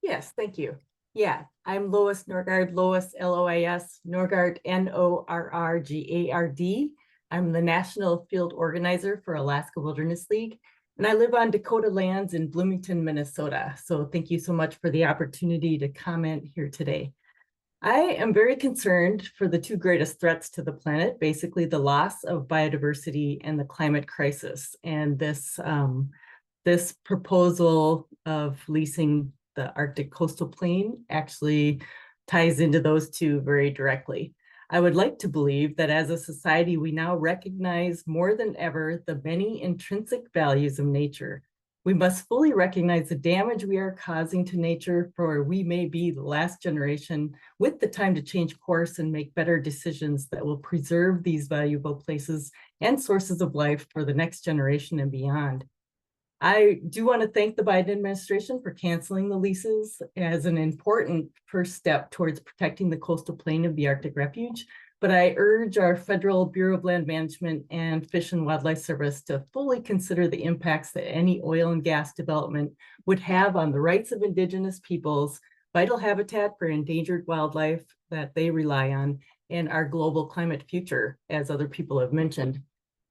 Yes, thank you. Yeah, I'm Lois Norgard, Lois, L-O-I-S, Norgard, N-O-R-R-G-A-R-D. I'm the National Field Organizer for Alaska Wilderness League, and I live on Dakota lands in Bloomington, Minnesota. So thank you so much for the opportunity to comment here today. I am very concerned for the two greatest threats to the planet, basically the loss of biodiversity and the climate crisis. And this proposal of leasing the Arctic coastal plain actually ties into those two very directly. I would like to believe that as a society, we now recognize more than ever the many intrinsic values of nature. We must fully recognize the damage we are causing to nature, for we may be the last generation with the time to change course and make better decisions that will preserve these valuable places and sources of life for the next generation and beyond. I do want to thank the Biden administration for canceling the leases as an important first step towards protecting the coastal plain of the Arctic Refuge. But I urge our Federal Bureau of Land Management and Fish and Wildlife Service to fully consider the impacts that any oil and gas development would have on the rights of Indigenous peoples, vital habitat for endangered wildlife that they rely on, and our global climate future, as other people have mentioned.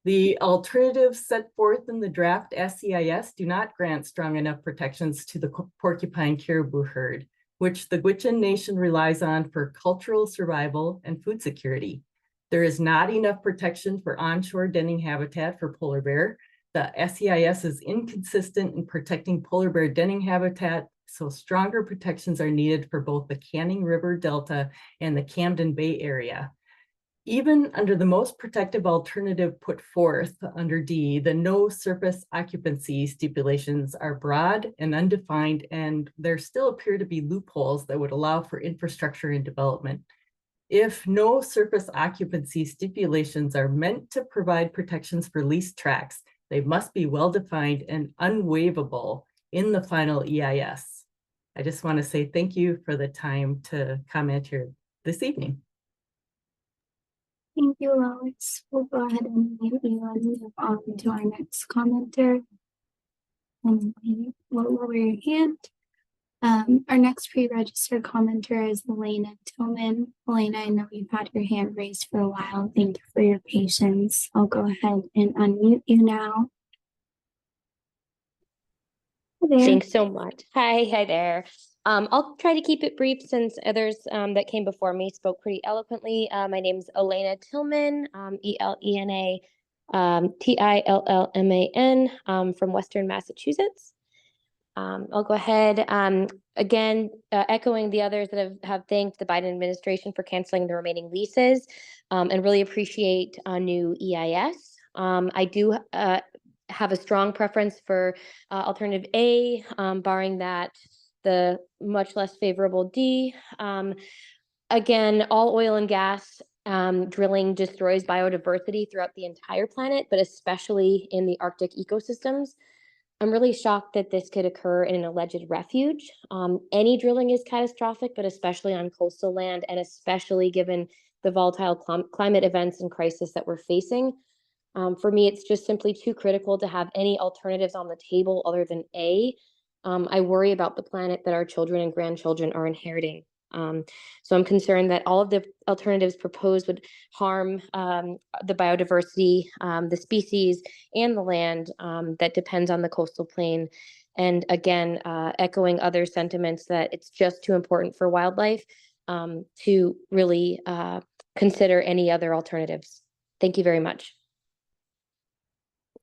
The alternatives set forth in the draft SEIS do not grant strong enough protections to the porcupine caribou herd, which the Gwich'in Nation relies on for cultural survival and food security. There is not enough protection for onshore denning habitat for polar bear. The SEIS is inconsistent in protecting polar bear denning habitat, so stronger protections are needed for both the Canning River Delta and the Camden Bay area. Even under the most protective alternative put forth under D, the no surface occupancy stipulations are broad and undefined, and there still appear to be loopholes that would allow for infrastructure and development. If no surface occupancy stipulations are meant to provide protections for leased tracts, they must be well-defined and unwaivable in the final EIS. I just want to say thank you for the time to comment here this evening. Thank you, Lois. We'll go ahead and mute you and move on to our next commenter. And we will lower your hand. Our next pre-registered commenter is Elena Tillman. Elena, I know you've had your hand raised for a while. Thank you for your patience. I'll go ahead and unmute you now. Hi there. Thanks so much. Hi there. I'll try to keep it brief since others that came before me spoke pretty eloquently. My name is Elena Tillman, E-L-E-N-A, T-I-L-L-M-A-N, from Western Massachusetts. I'll go ahead, again, echoing the others that have thanked the Biden administration for canceling the remaining leases, and really appreciate a new EIS. I do have a strong preference for alternative A, barring that the much less favorable D. Again, all oil and gas drilling destroys biodiversity throughout the entire planet, but especially in the Arctic ecosystems. I'm really shocked that this could occur in an alleged refuge. Any drilling is catastrophic, but especially on coastal land, and especially given the volatile climate events and crisis that we're facing. For me, it's just simply too critical to have any alternatives on the table other than A. I worry about the planet that our children and grandchildren are inheriting. So I'm concerned that all of the alternatives proposed would harm the biodiversity, the species, and the land that depends on the coastal plain. And again, echoing other sentiments that it's just too important for wildlife to really consider any other alternatives. Thank you very much.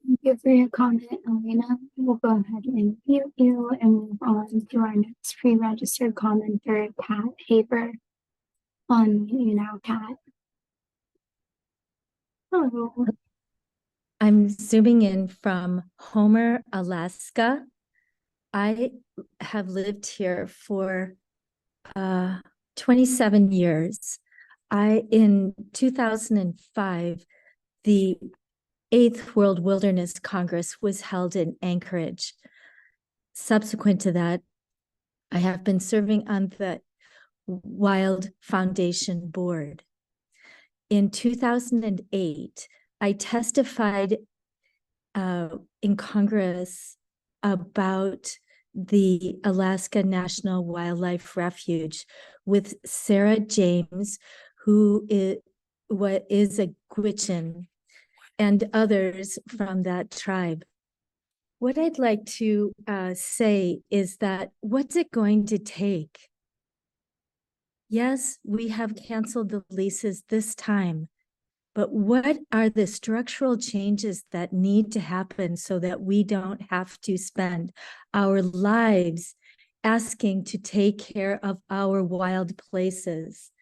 Thank you for your comment, Elena. We'll go ahead and mute you and move on to our next pre-registered commenter, Kat Haber. On you now, Kat. Hello. I'm zooming in from Homer, Alaska. I have lived here for 27 years. In 2005, the 8th World Wilderness Congress was held in Anchorage. Subsequent to that, I have been serving on the Wild Foundation board. in 2008, I testified in Congress about the Alaska National Wildlife Refuge with Sarah James, who is a Gwich'in, and others from that tribe. What I'd like to say is that what's it going to take? Yes, we have canceled the leases this time, but what are the structural changes that need to happen so that we don't have to spend our lives asking to take care of our wild places?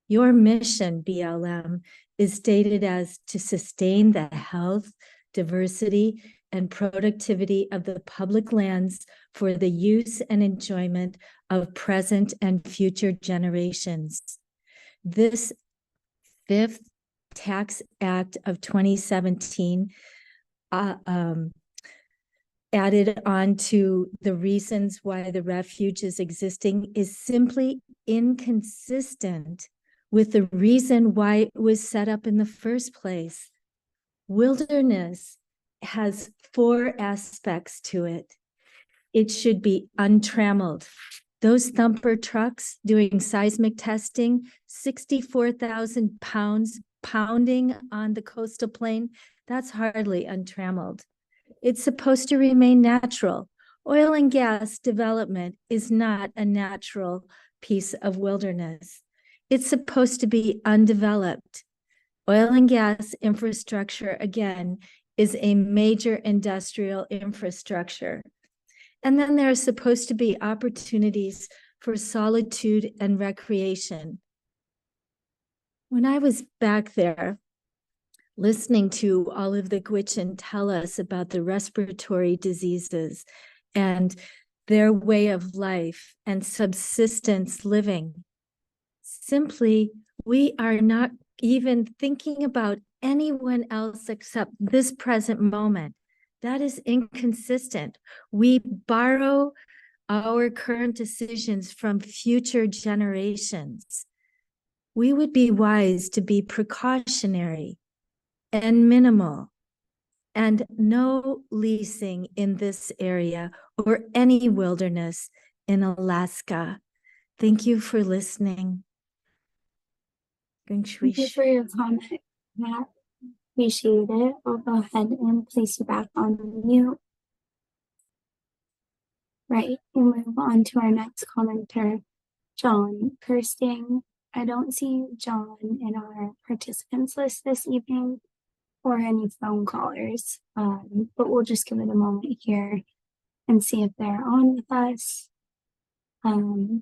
Your mission, BLM, is stated as to sustain the health, diversity, and productivity of the public lands for the use and enjoyment of present and future generations. This fifth Tax Act of 2017 added on to the reasons why the refuge is existing is simply inconsistent with the reason why it was set up in the first place. Wilderness has 4 aspects to it. It should be untrammeled. Those thumper trucks doing seismic testing, 64,000 pounds pounding on the coastal plain, that's hardly untrammeled. It's supposed to remain natural. Oil and gas development is not a natural piece of wilderness. It's supposed to be undeveloped. Oil and gas infrastructure, again, is a major industrial infrastructure. And then there are supposed to be opportunities for solitude and recreation. When I was back there, listening to all of the Gwich'in tell us about the respiratory diseases and their way of life and subsistence living, simply, we are not even thinking about anyone else except this present moment. That is inconsistent. We borrow our current decisions from future generations. We would be wise to be precautionary and minimal, and no leasing in this area or any wilderness in Alaska. Thank you for listening. Thank you for your comment, Matt. Appreciate it. I'll go ahead and place you back on mute. Right, we'll move on to our next commenter, John Kirsting. I don't see John in our participants list this evening or any phone callers, but we'll just give it a moment here and see if they're on with us. Do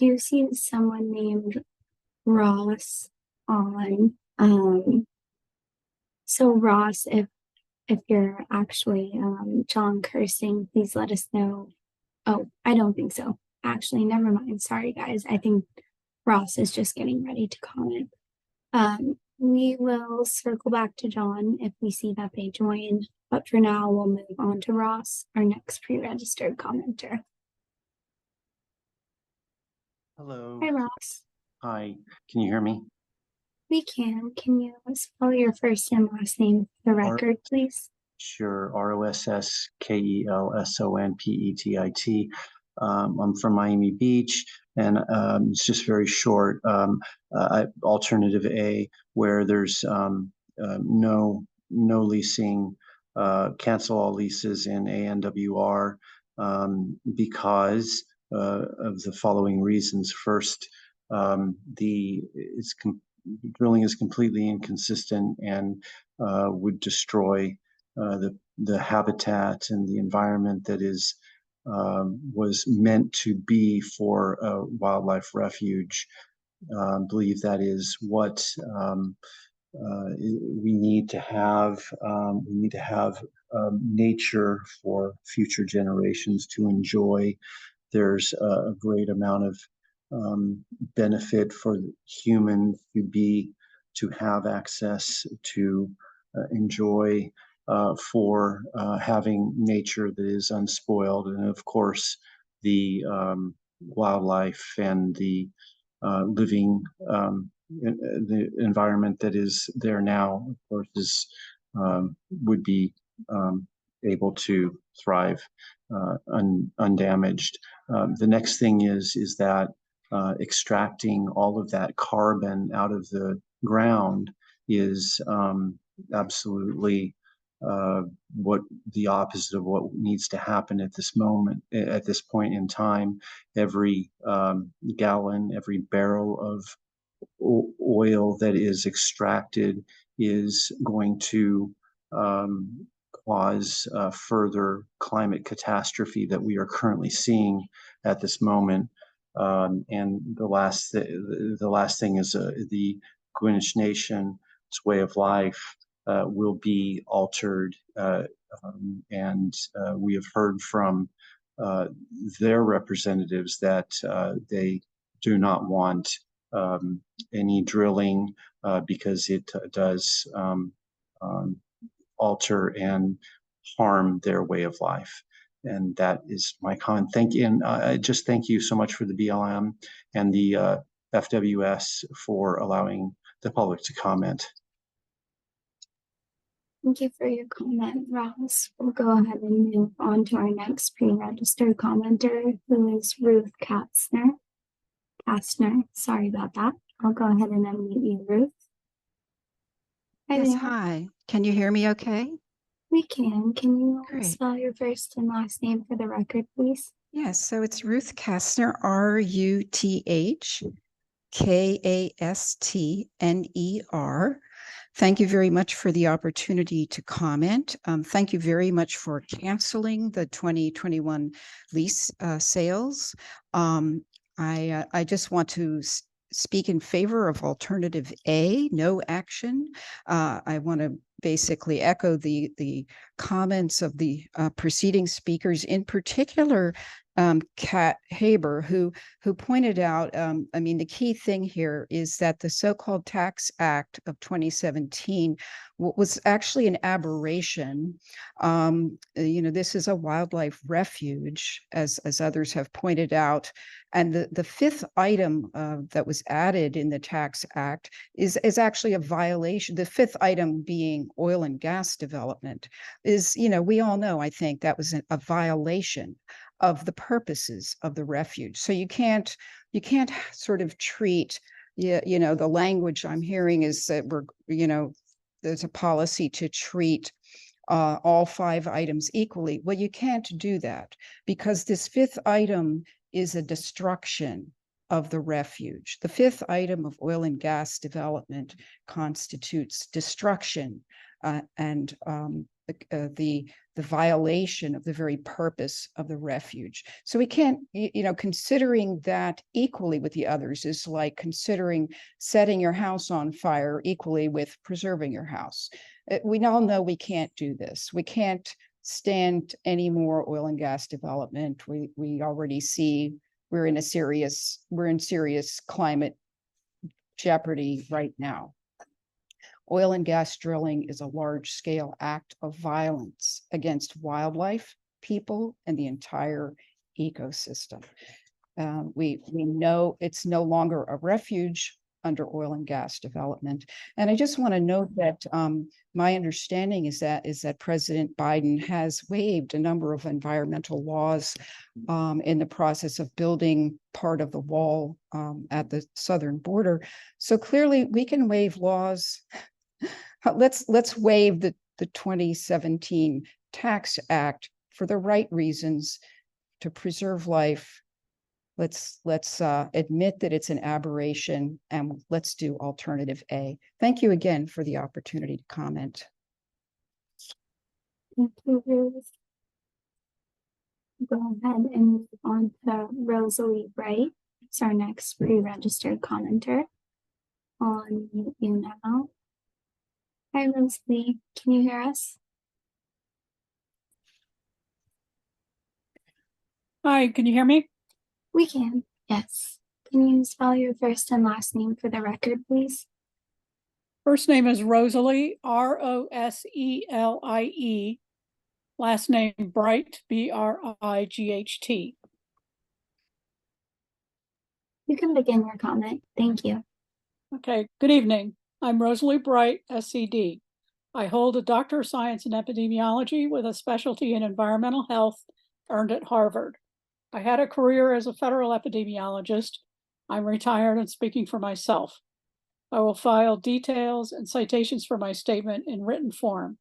you see someone named Ross on? So Ross, if you're actually John Kirsting, please let us know. Oh, I don't think so. Actually, never mind. Sorry, guys. I think Ross is just getting ready to comment. We will circle back to John if we see that they joined, but for now, we'll move on to Ross, our next pre-registered commenter. Hello. Hi, Ross. Hi, can you hear me? We can. Can you spell your first and last name for the record, please? Sure, ROSSKELSONPETIT. I'm from Miami Beach, and it's just very short. Alternative A, where there's no leasing, cancel all leases in ANWR because of the following reasons. First, drilling is completely inconsistent and would destroy the habitat and the environment that was meant to be for a wildlife refuge. Believe that is what we need to have. We need to have nature for future generations to enjoy. There's a great amount of benefit for humans to have access to enjoy for having nature that is unspoiled, and of course the wildlife and the living the environment that is there now, of course, is would be able to thrive undamaged. The next thing is that extracting all of that carbon out of the ground is absolutely what the opposite of what needs to happen at this moment, at this point in time. Every gallon, every barrel of oil that is extracted is going to cause further climate catastrophe that we are currently seeing at this moment. And the last thing is the Gwinish Nation's way of life will be altered, and we have heard from their representatives that they do not want any drilling because it does alter and harm their way of life. And that is my comment. Thank you. And just thank you so much for the BLM and the FWS for allowing the public to comment. Thank you for your comment, Ross. We'll go ahead and move on to our next pre-registered commenter, who is Ruth Kastner. Sorry about that. I'll go ahead and unmute you, Ruth. Yes, hi. Can you hear me okay? We can. Can you Great. spell your first and last name for the record, please? Yes, so it's Ruth Kastner, RUTHKASTNER. Thank you very much for the opportunity to comment. Thank you very much for canceling the 2021 lease sales. I just want to speak in favor of alternative A, no action. I want to basically echo the comments of the preceding speakers, in particular, Kat Haber, who pointed out, I mean, the key thing here is that the so-called Tax Act of 2017 was actually an aberration. This is a wildlife refuge, as others have pointed out. And the fifth item that was added in the Tax Act is actually a violation. The fifth item being oil and gas development is, we all know, I think, that was a violation of the purposes of the refuge. So you can't sort of treat, the language I'm hearing is that there's a policy to treat all 5 items equally. Well, you can't do that because this fifth item is a destruction of the refuge. The fifth item of oil and gas development constitutes destruction and the violation of the very purpose of the refuge. So we can't, considering that equally with the others is like considering setting your house on fire equally with preserving your house. We all know we can't do this. We can't stand any more oil and gas development. We already see we're in serious climate jeopardy right now. Oil and gas drilling is a large-scale act of violence against wildlife, people, and the entire ecosystem. We know it's no longer a refuge under oil and gas development. And I just want to note that my understanding is that President Biden has waived a number of environmental laws in the process of building part of the wall at the southern border. So clearly we can waive laws. Let's waive the 2017 Tax Act for the right reasons to preserve life. Let's admit that it's an aberration and let's do alternative A. Thank you again for the opportunity to comment. Thank you, Ruth. Go ahead and move on to Rosalie Bright. It's our next pre-registered commenter. I'll unmute you now. Hi, Rosalie. Can you hear us? Hi, can you hear me? We can, yes. Can you spell your first and last name for the record, please? First name is Rosalie, Roselie. Last name Bright, Bright. You can begin your comment. Thank you. Okay, good evening. I'm Rosalie Bright, SCD. I hold a Doctor of Science in Epidemiology with a specialty in environmental health earned at Harvard. I had a career as a federal epidemiologist. I'm retired and speaking for myself. I will file details and citations for my statement in written form.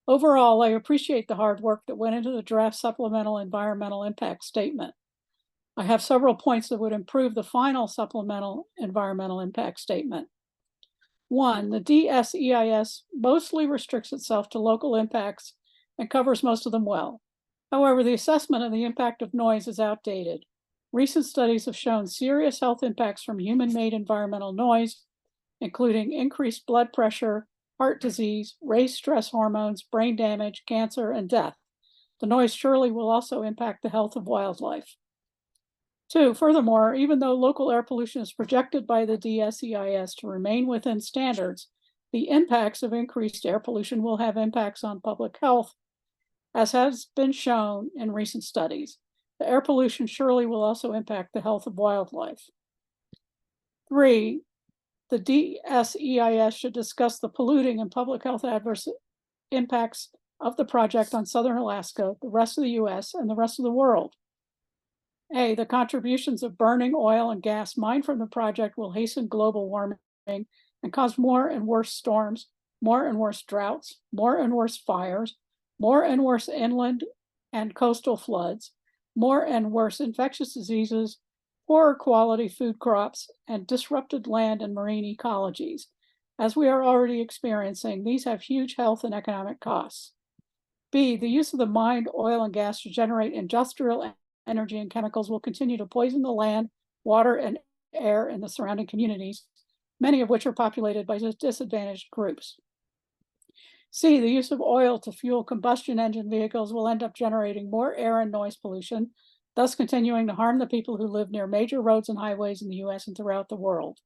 Overall, I appreciate the hard work that went into the draft supplemental environmental impact statement. I have several points that would improve the final supplemental environmental impact statement. One, the DSEIS mostly restricts itself to local impacts and covers most of them well. However, the assessment of the impact of noise is outdated. Recent studies have shown serious health impacts from human-made environmental noise, including increased blood pressure, heart disease, raised stress hormones, brain damage, cancer, and death. The noise surely will also impact the health of wildlife. Two, furthermore, even though local air pollution is projected by the DSEIS to remain within standards, the impacts of increased air pollution will have impacts on public health, as has been shown in recent studies. The air pollution surely will also impact the health of wildlife. Three, the DSEIS should discuss the polluting and public health adverse impacts of the project on southern Alaska, the rest of the US, and the rest of the world. A, the contributions of burning oil and gas mined from the project will hasten global warming and cause more and worse storms, more and worse droughts, more and worse fires, more and worse inland and coastal floods, more and worse infectious diseases, poorer quality food crops, and disrupted land and marine ecologies. As we are already experiencing, these have huge health and economic costs. B, the use of the mined oil and gas to generate industrial energy and chemicals will continue to poison the land, water, and air in the surrounding communities, many of which are populated by disadvantaged groups. C, the use of oil to fuel combustion engine vehicles will end up generating more air and noise pollution, thus continuing to harm the people who live near major roads and highways in the US and throughout the world.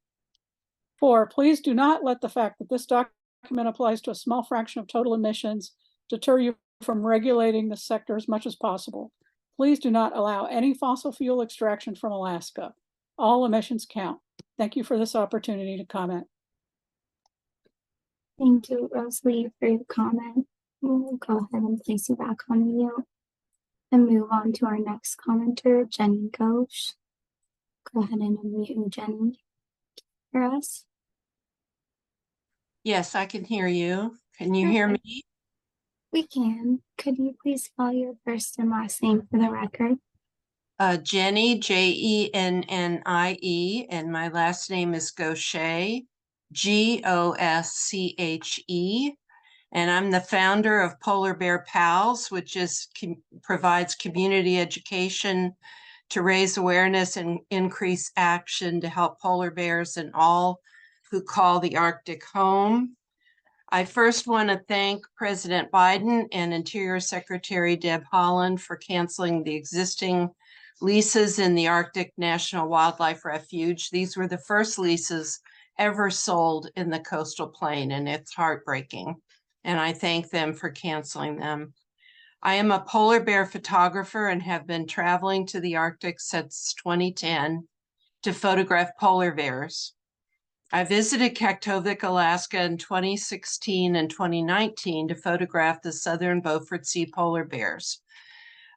4, please do not let the fact that this document applies to a small fraction of total emissions deter you from regulating the sector as much as possible. Please do not allow any fossil fuel extraction from Alaska. All emissions count. Thank you for this opportunity to comment. Thank you, Rosalie, for your comment. We'll go ahead and place you back on mute and move on to our next commenter, Jenny Ghosh. Go ahead and unmute Jenny for us. Yes, I can hear you. Can you hear me? We can. Could you please spell your first and last name for the record? Jenny, Jennie, and my last name is Gosche, Gosche, and I'm the founder of Polar Bear Pals, which provides community education to raise awareness and increase action to help polar bears and all who call the Arctic home. I first want to thank President Biden and Interior Secretary Deb Haaland for canceling the existing leases in the Arctic National Wildlife Refuge. These were the first leases ever sold in the coastal plain, and it's heartbreaking. And I thank them for canceling them. I am a polar bear photographer and have been traveling to the Arctic since 2010 to photograph polar bears. I visited Kaktovik, Alaska in 2016 and 2019 to photograph the southern Beaufort Sea polar bears.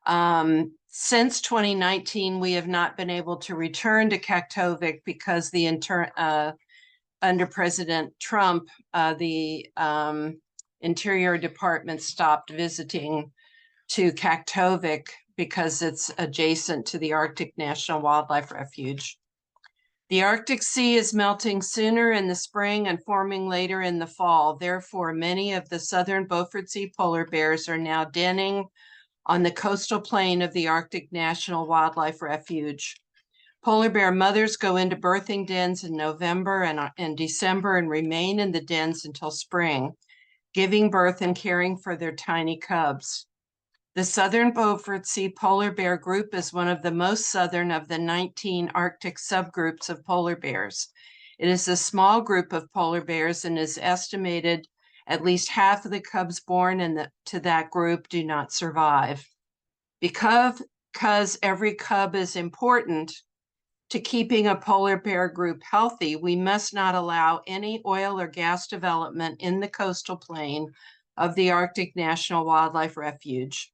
Since 2019, we have not been able to return to Kaktovik because under President Trump, the Interior Department stopped visiting to Kaktovik because it's adjacent to the Arctic National Wildlife Refuge. The Arctic Sea is melting sooner in the spring and forming later in the fall. Therefore, many of the southern Beaufort Sea polar bears are now denning on the coastal plain of the Arctic National Wildlife Refuge. Polar bear mothers go into birthing dens in November and December and remain in the dens until spring, giving birth and caring for their tiny cubs. The southern Beaufort Sea polar bear group is one of the most southern of the 19 Arctic subgroups of polar bears. It is a small group of polar bears and is estimated at least half of the cubs born to that group do not survive. Because every cub is important, to keeping a polar bear group healthy, we must not allow any oil or gas development in the coastal plain of the Arctic National Wildlife Refuge.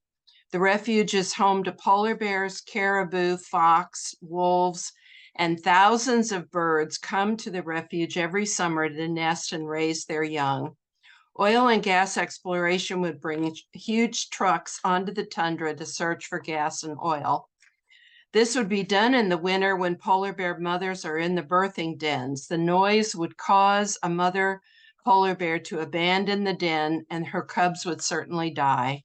The refuge is home to polar bears, caribou, fox, wolves, and thousands of birds come to the refuge every summer to nest and raise their young. Oil and gas exploration would bring huge trucks onto the tundra to search for gas and oil. This would be done in the winter when polar bear mothers are in the birthing dens. The noise would cause a mother polar bear to abandon the den, and her cubs would certainly die.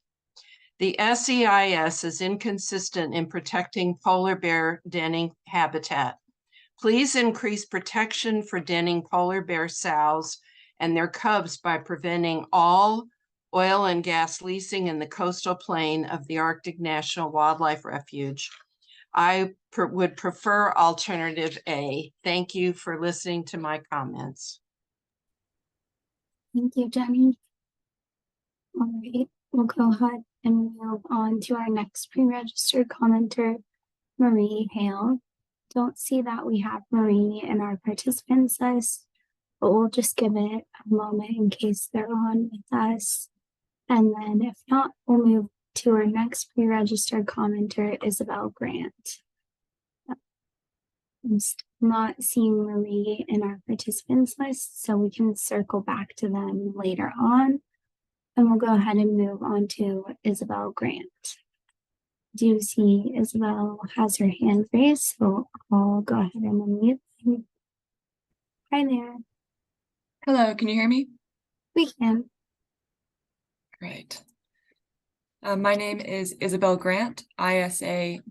The EIS is inconsistent in protecting polar bear denning habitat. Please increase protection for denning polar bear sows and their cubs by preventing all oil and gas leasing in the coastal plain of the Arctic National Wildlife Refuge. I would prefer alternative A. Thank you for listening to my comments. Thank you, Jenny. All right, we'll go ahead and move on to our next pre-registered commenter, Marie Hale. Don't see that we have Marie in our participants list, but we'll just give it a moment in case they're on with us. And then if not, we'll move to our next pre-registered commenter, Isabel Grant. I'm still not seeing Marie in our participants list, so we can circle back to them later on. And we'll go ahead and move on to Isabel Grant. Do you see Isabel has her hand raised? So I'll go ahead and unmute. Hi there. Hello, can you hear me? We can. Great. My name is Isabel Grant, ISABELGRANT.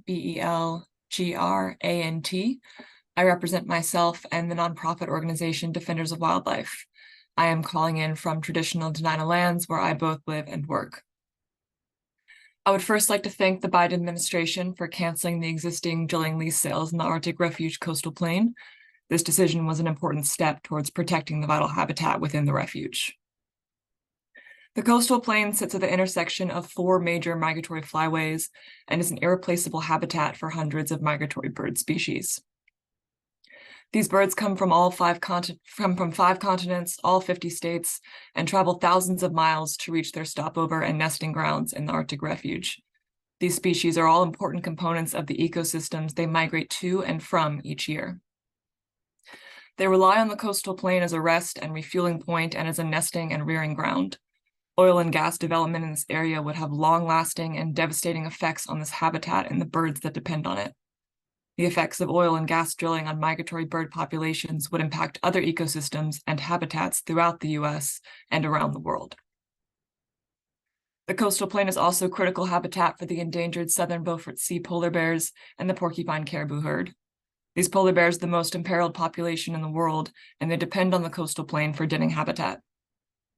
I represent myself and the nonprofit organization Defenders of Wildlife. I am calling in from traditional Dena'ina lands where I both live and work. I would first like to thank the Biden administration for canceling the existing drilling lease sales in the Arctic Refuge coastal plain. This decision was an important step towards protecting the vital habitat within the refuge. The coastal plain sits at the intersection of 4 major migratory flyways and is an irreplaceable habitat for hundreds of migratory bird species. These birds come from all 5 continents, all 50 states, and travel thousands of miles to reach their stopover and nesting grounds in the Arctic Refuge. These species are all important components of the ecosystems they migrate to and from each year. They rely on the coastal plain as a rest and refueling point and as a nesting and rearing ground. Oil and gas development in this area would have long-lasting and devastating effects on this habitat and the birds that depend on it. The effects of oil and gas drilling on migratory bird populations would impact other ecosystems and habitats throughout the U.S. and around the world. The coastal plain is also critical habitat for the endangered southern Beaufort Sea polar bears and the porcupine caribou herd. These polar bears are the most imperiled population in the world, and they depend on the coastal plain for denning habitat.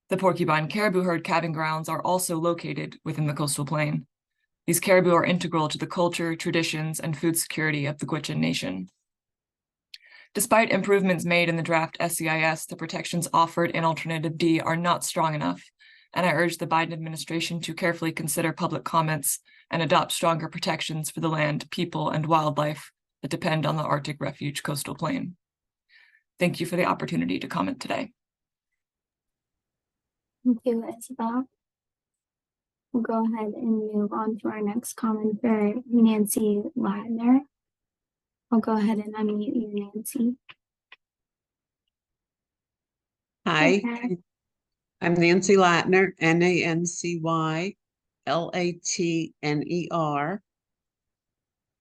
The porcupine caribou herd calving grounds are also located within the coastal plain. These caribou are integral to the culture, traditions, and food security of the Gwich'in Nation. Despite improvements made in the draft SEIS, the protections offered in Alternative D are not strong enough, and I urge the Biden administration to carefully consider public comments and adopt stronger protections for the land, people, and wildlife that depend on the Arctic Refuge coastal plain. Thank you for the opportunity to comment today. Thank you, Isabel. We'll go ahead and move on to our next commenter, Nancy Ladner. I'll go ahead and unmute you, Nancy. Hi, I'm Nancy Latner, NancyLatner.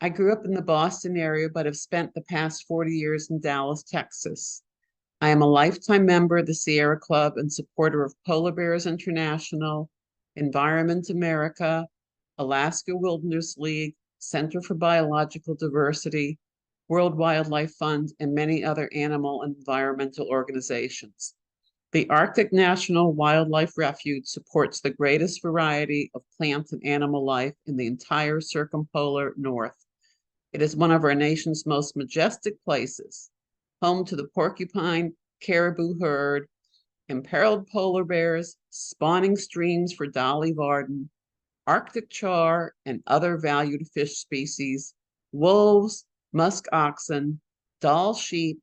I grew up in the Boston area, but have spent the past 40 years in Dallas, Texas. I am a lifetime member of the Sierra Club and supporter of Polar Bears International, Environment America, Alaska Wilderness League, Center for Biological Diversity, World Wildlife Fund, and many other animal and environmental organizations. The Arctic National Wildlife Refuge supports the greatest variety of plant and animal life in the entire circumpolar north. It is one of our nation's most majestic places, home to the porcupine caribou herd, imperiled polar bears, spawning streams for Dolly Varden, Arctic char and other valued fish species, wolves, musk oxen, Dall sheep,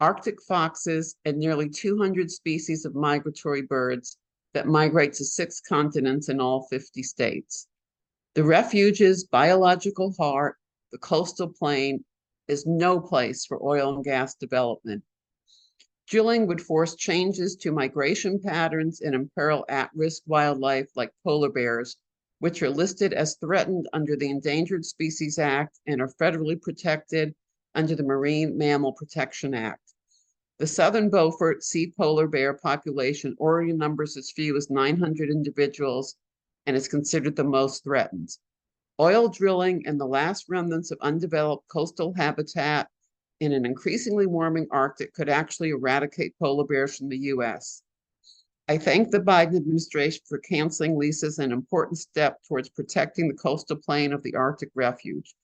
Arctic foxes, and nearly 200 species of migratory birds that migrate to 6 continents in all 50 states. The refuge's biological heart, the coastal plain, is no place for oil and gas development. Drilling would force changes to migration patterns and imperil at-risk wildlife like polar bears, which are listed as threatened under the Endangered Species Act and are federally protected under the Marine Mammal Protection Act. The southern Beaufort sea polar bear population already numbers as few as 900 individuals and is considered the most threatened. Oil drilling and the last remnants of undeveloped coastal habitat in an increasingly warming Arctic could actually eradicate polar bears from the US. I thank the Biden administration for canceling leases, an important step towards protecting the coastal plain of the Arctic refuge.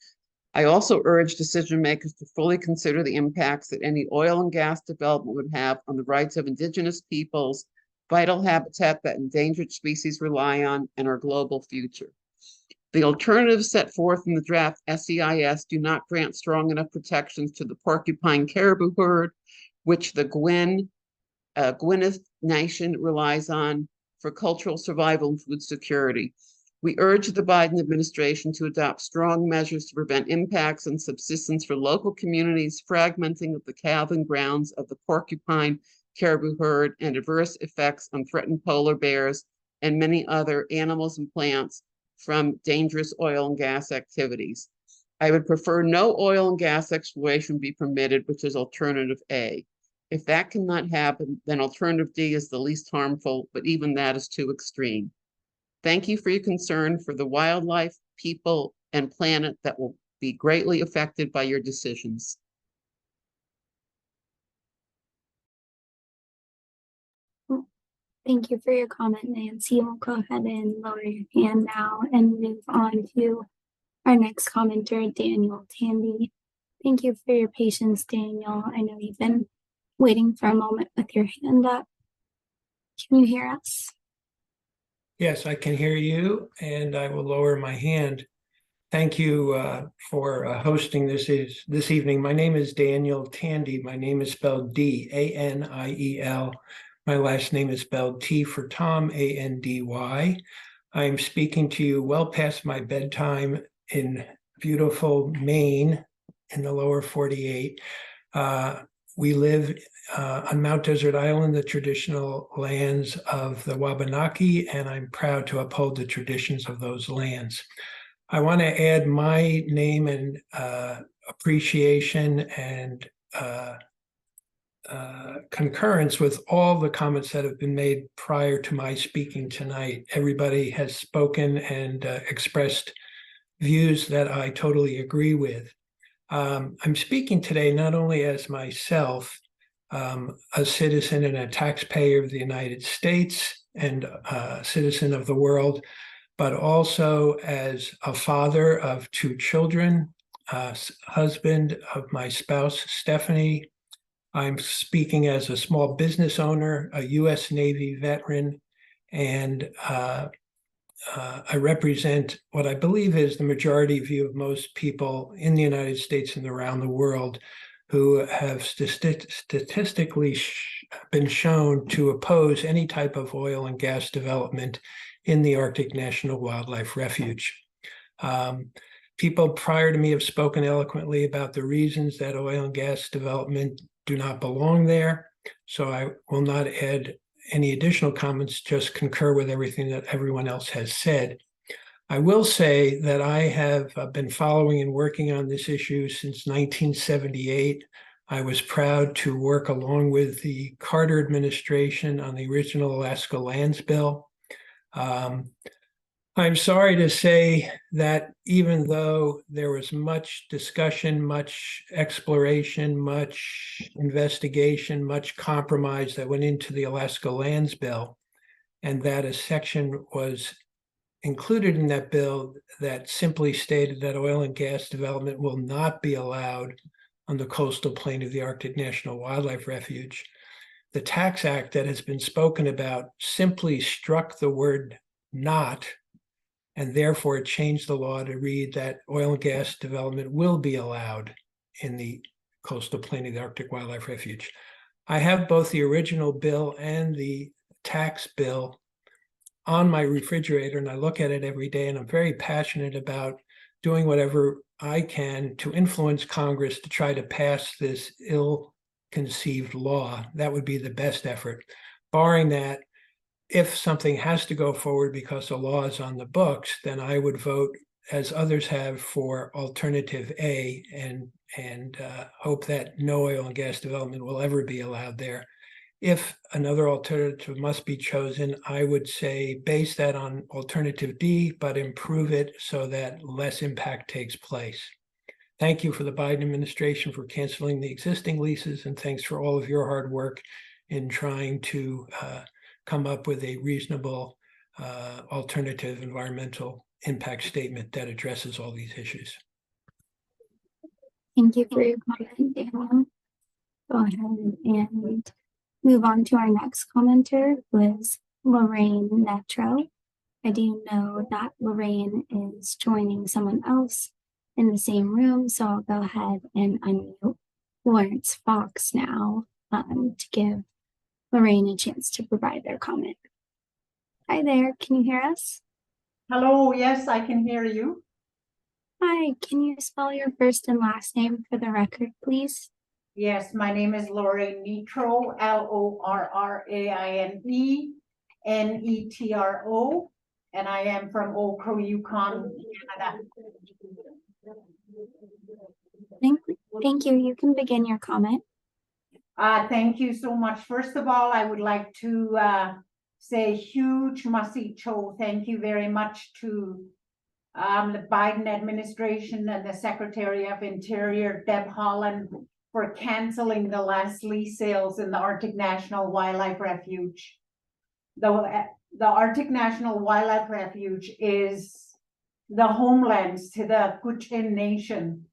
I also urge decision makers to fully consider the impacts that any oil and gas development would have on the rights of indigenous peoples, vital habitat that endangered species rely on, and our global future. The alternatives set forth in the draft SEIS do not grant strong enough protections to the porcupine caribou herd, which the Gwinnett Nation relies on for cultural survival and food security. We urge the Biden administration to adopt strong measures to prevent impacts on subsistence for local communities, fragmenting of the calving grounds of the porcupine caribou herd, and adverse effects on threatened polar bears and many other animals and plants from dangerous oil and gas activities. I would prefer no oil and gas exploration be permitted, which is alternative A. If that cannot happen, then alternative D is the least harmful, but even that is too extreme. Thank you for your concern for the wildlife, people, and planet that will be greatly affected by your decisions. Thank you for your comment, Nancy. We'll go ahead and lower your hand now and move on to our next commenter, Daniel Tandy. Thank you for your patience, Daniel. I know you've been waiting for a moment with your hand up. Can you hear us? Yes, I can hear you, and I will lower my hand. Thank you for hosting this evening. My name is Daniel Tandy. My name is spelled D-A-N-I-E-L. My last name is spelled T for Tom, A-N-D-Y. I am speaking to you well past my bedtime in beautiful Maine in the lower 48. We live on Mount Desert Island, the traditional lands of the Wabanaki, and I'm proud to uphold the traditions of those lands. I want to add my name and appreciation and concurrence with all the comments that have been made prior to my speaking tonight. Everybody has spoken and expressed views that I totally agree with. I'm speaking today not only as myself, a citizen and a taxpayer of the United States and a citizen of the world, but also as a father of 2 children, husband of my spouse, Stephanie. I'm speaking as a small business owner, a U.S. Navy veteran, and I represent what I believe is the majority view of most people in the United States and around the world who have statistically been shown to oppose any type of oil and gas development in the Arctic National Wildlife Refuge. People prior to me have spoken eloquently about the reasons that oil and gas development do not belong there, so I will not add any additional comments, just concur with everything that everyone else has said. I will say that I have been following and working on this issue since 1978. I was proud to work along with the Carter administration on the original Alaska Lands Bill. I'm sorry to say that even though there was much discussion, much exploration, much investigation, much compromise that went into the Alaska Lands Bill, and that a section was included in that bill that simply stated that oil and gas development will not be allowed on the coastal plain of the Arctic National Wildlife Refuge. The Tax Act that has been spoken about simply struck the word "not," and therefore it changed the law to read that oil and gas development will be allowed in the coastal plain of the Arctic Wildlife Refuge. I have both the original bill and the tax bill on my refrigerator, and I look at it every day, and I'm very passionate about doing whatever I can to influence Congress to try to pass this ill-conceived law. That would be the best effort. Barring that, if something has to go forward because the law is on the books, then I would vote, as others have, for alternative A and hope that no oil and gas development will ever be allowed there. If another alternative must be chosen, I would say base that on alternative D, but improve it so that less impact takes place. Thank you for the Biden administration for canceling the existing leases, and thanks for all of your hard work in trying to come up with a reasonable alternative environmental impact statement that addresses all these issues. Thank you for your comment, Daniel. Go ahead and move on to our next commenter, who is Lorraine Netro. I do know that Lorraine is joining someone else in the same room, so I'll go ahead and unmute Lawrence Fox now to give Lorraine a chance to provide their comment. Hi there, can you hear us? Hello, yes, I can hear you. Hi, can you spell your first and last name for the record, please? Yes, my name is Lorraine Netro, Lorraine Netro, and I am from Old Crow, Yukon, Canada. Thank you. You can begin your comment. Thank you so much. First of all, I would like to say huge masicho. Thank you very much to the Biden administration and the Secretary of Interior, Deb Haaland, for canceling the last lease sales in the Arctic National Wildlife Refuge. The Arctic National Wildlife Refuge is the homelands to the Kutchin Nation.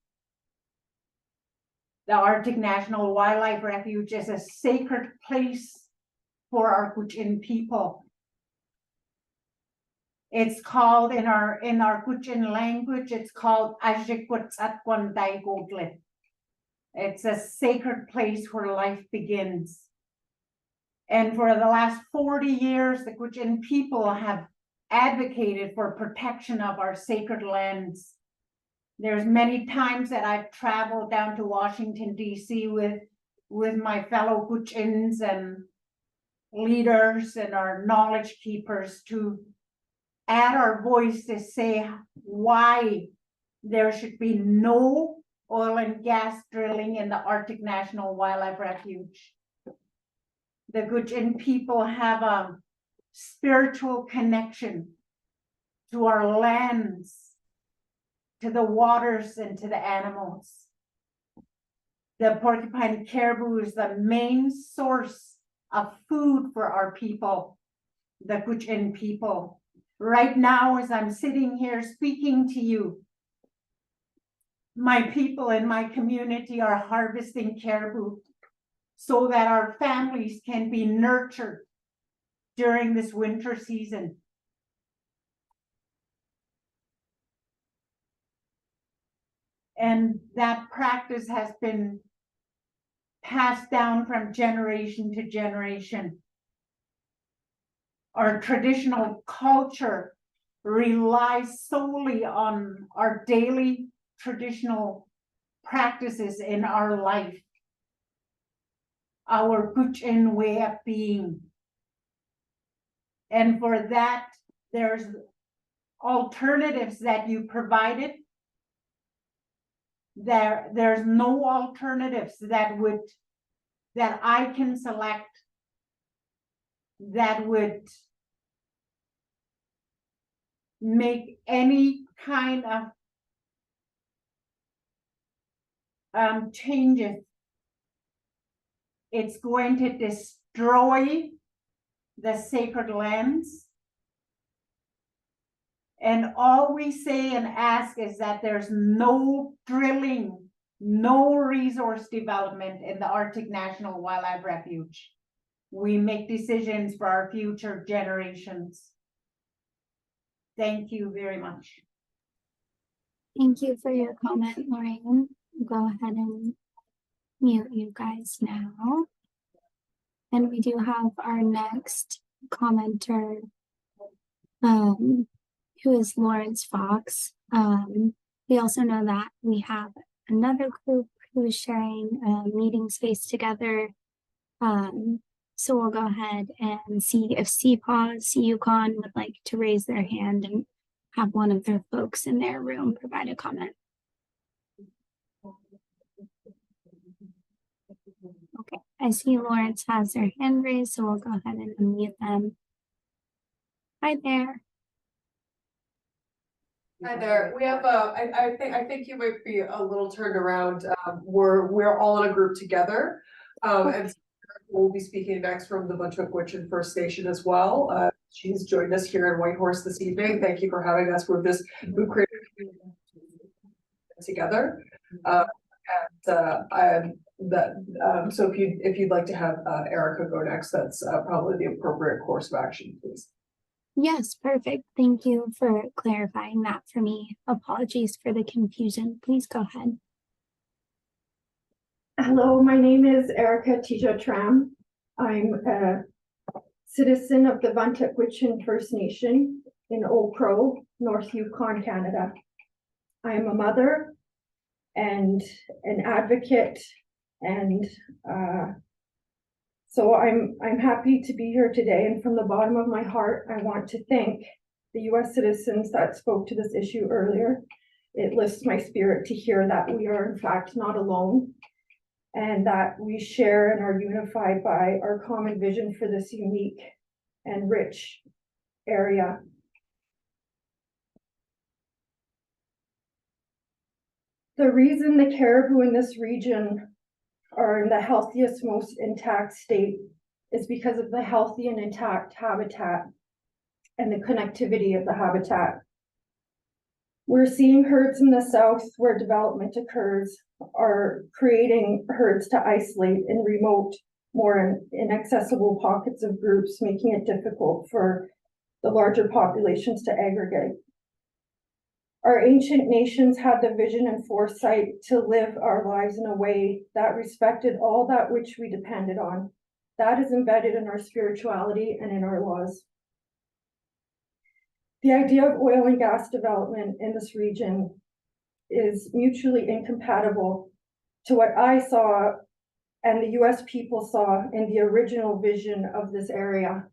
The Arctic National Wildlife Refuge is a sacred place for our Kutchin people. It's called in our Kutchin language, it's called Ajikwatsatkwandaigodle. It's a sacred place where life begins. And for the last 40 years, the Kutchin people have advocated for protection of our sacred lands. There's many times that I've traveled down to Washington, D.C. with my fellow Kutchins and leaders and our knowledge keepers to add our voice to say why there should be no oil and gas drilling in the Arctic National Wildlife Refuge. The Kutchin people have a spiritual connection to our lands, to the waters, and to the animals. The porcupine caribou is the main source of food for our people, the Kutchin people. Right now, as I'm sitting here speaking to you, my people in my community are harvesting caribou so that our families can be nurtured during this winter season. And that practice has been passed down from generation to generation. Our traditional culture relies solely on our daily traditional practices in our life, our Kutchin way of being. And for that, there's alternatives that you provided. There's no alternatives that I can select that would make any kind of changes. It's going to destroy the sacred lands. And all we say and ask is that there's no drilling, no resource development in the Arctic National Wildlife Refuge. We make decisions for our future generations. Thank you very much. Thank you for your comment, Lorraine. Go ahead and mute you guys now. And we do have our next commenter, who is Lawrence Fox. We also know that we have another group who is sharing a meeting space together. So we'll go ahead and see if CPAWS Yukon would like to raise their hand and have one of their folks in their room provide a comment. Okay, I see Lawrence has their hand raised, so we'll go ahead and unmute them. Hi there. Hi there. We have I think you might be a little turned around. We're all in a group together. And we'll be speaking next from the Buntukwitchin First Nation as well. She's joined us here in Whitehorse this evening. Thank you for having us. We've created a community together. So if you'd like to have Erica go next, that's probably the appropriate course of action, please. Yes, perfect. Thank you for clarifying that for me. Apologies for the confusion. Please go ahead. Hello, my name is Erica Tija Tram. I'm a citizen of the Buntukwitchin First Nation in Old Crow, North Yukon, Canada. I am a mother and an advocate, and so I'm happy to be here today. And from the bottom of my heart, I want to thank the U.S. citizens that spoke to this issue earlier. It lifts my spirit to hear that we are in fact not alone, and that we share and are unified by our common vision for this unique and rich area. The reason the caribou in this region are in the healthiest, most intact state is because of the healthy and intact habitat and the connectivity of the habitat. We're seeing herds in the south where development occurs are creating herds to isolate in remote, more inaccessible pockets of groups, making it difficult for the larger populations to aggregate. Our ancient nations had the vision and foresight to live our lives in a way that respected all that which we depended on. That is embedded in our spirituality and in our laws. The idea of oil and gas development in this region is mutually incompatible to what I saw and the US people saw in the original vision of this area.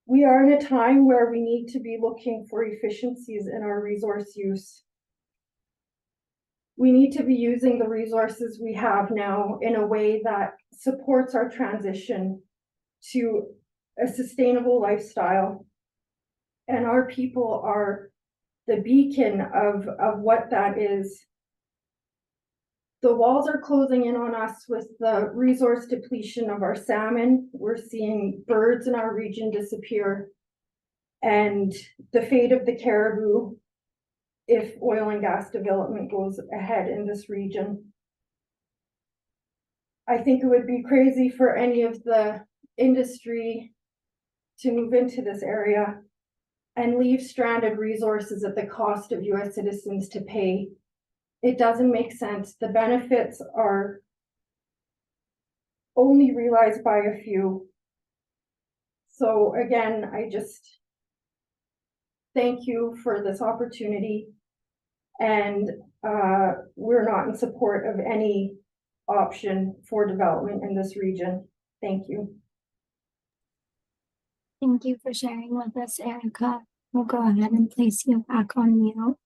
We are in a time where we need to be looking for efficiencies in our resource use. We need to be using the resources we have now in a way that supports our transition to a sustainable lifestyle. And our people are the beacon of what that is. The walls are closing in on us with the resource depletion of our salmon. We're seeing birds in our region disappear, and the fate of the caribou if oil and gas development goes ahead in this region. I think it would be crazy for any of the industry to move into this area and leave stranded resources at the cost of US citizens to pay. It doesn't make sense. The benefits are only realized by a few. So again, I just thank you for this opportunity. And we're not in support of any option for development in this region. Thank you. Thank you for sharing with us, Erica. We'll go ahead and place you back on mute.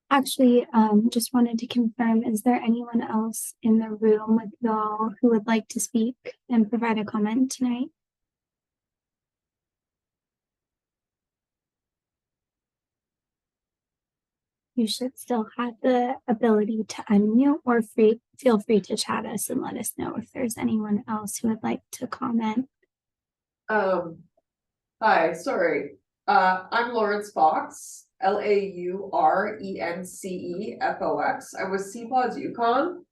Actually, just wanted to confirm, is there anyone else in the room with y'all who would like to speak and provide a comment tonight? You should still have the ability to unmute or feel free to chat us and let us know if there's anyone else who would like to comment. Hi, sorry. I'm Lawrence Fox, LAURENCEFOX. I was CPAWS Yukon.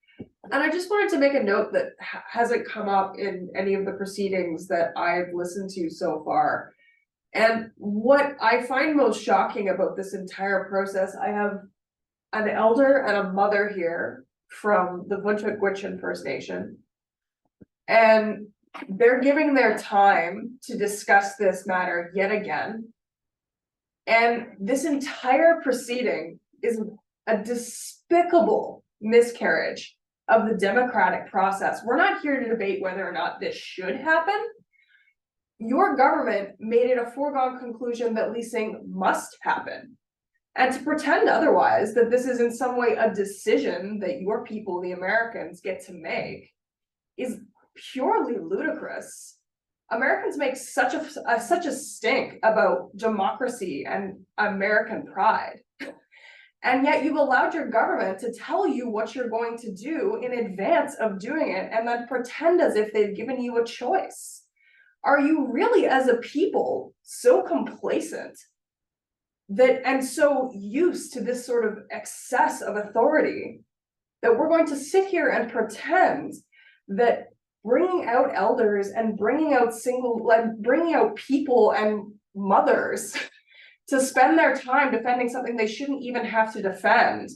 And I just wanted to make a note that hasn't come up in any of the proceedings that I've listened to so far. And what I find most shocking about this entire process, I have an elder and a mother here from the Bunchuk First Nation. And they're giving their time to discuss this matter yet again. And this entire proceeding is a despicable miscarriage of the democratic process. We're not here to debate whether or not this should happen. Your government made it a foregone conclusion that leasing must happen. And to pretend otherwise, that this is in some way a decision that your people, the Americans, get to make, is purely ludicrous. Americans make such a stink about democracy and American pride. And yet you've allowed your government to tell you what you're going to do in advance of doing it, and then pretend as if they've given you a choice. Are you really, as a people, so complacent that and so used to this sort of excess of authority that we're going to sit here and pretend that bringing out elders and bringing out people and mothers to spend their time defending something they shouldn't even have to defend,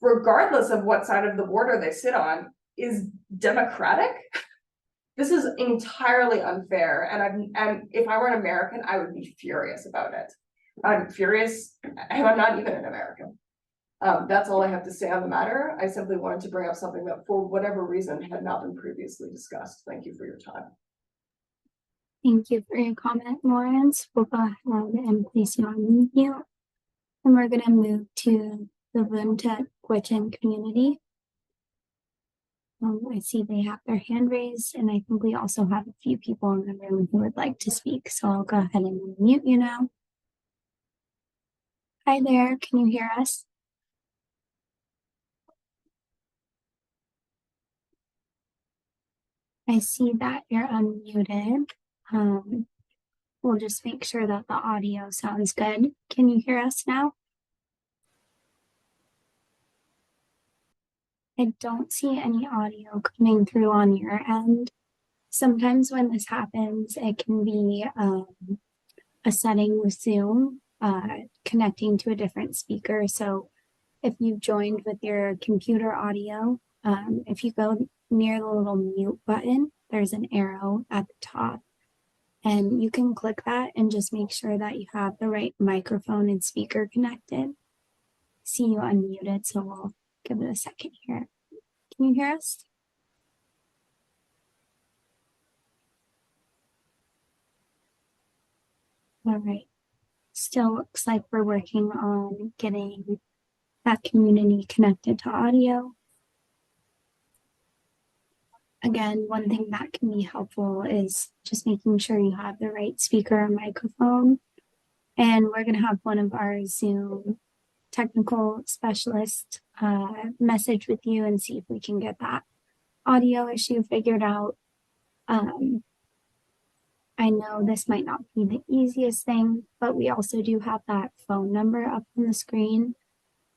regardless of what side of the border they sit on, is democratic? This is entirely unfair, and if I were an American, I would be furious about it. I'm furious, and I'm not even an American. That's all I have to say on the matter. I simply wanted to bring up something that, for whatever reason, had not been previously discussed. Thank you for your time. Thank you for your comment, Lawrence. We'll go ahead and place you on mute. And we're going to move to the Bunchuk community. I see they have their hand raised, and I think we also have a few people in the room who would like to speak. So I'll go ahead and mute you now. Hi there, can you hear us? I see that you're unmuted. We'll just make sure that the audio sounds good. Can you hear us now? I don't see any audio coming through on your end. Sometimes when this happens, it can be a setting with Zoom connecting to a different speaker. So if you've joined with your computer audio, if you go near the little mute button, there's an arrow at the top. And you can click that and just make sure that you have the right microphone and speaker connected. See you unmuted, so we'll give it a second here. Can you hear us? All right. Still looks like we're working on getting that community connected to audio. Again, one thing that can be helpful is just making sure you have the right speaker and microphone. And we're going to have one of our Zoom technical specialists message with you and see if we can get that audio issue figured out. I know this might not be the easiest thing, but we also do have that phone number up on the screen.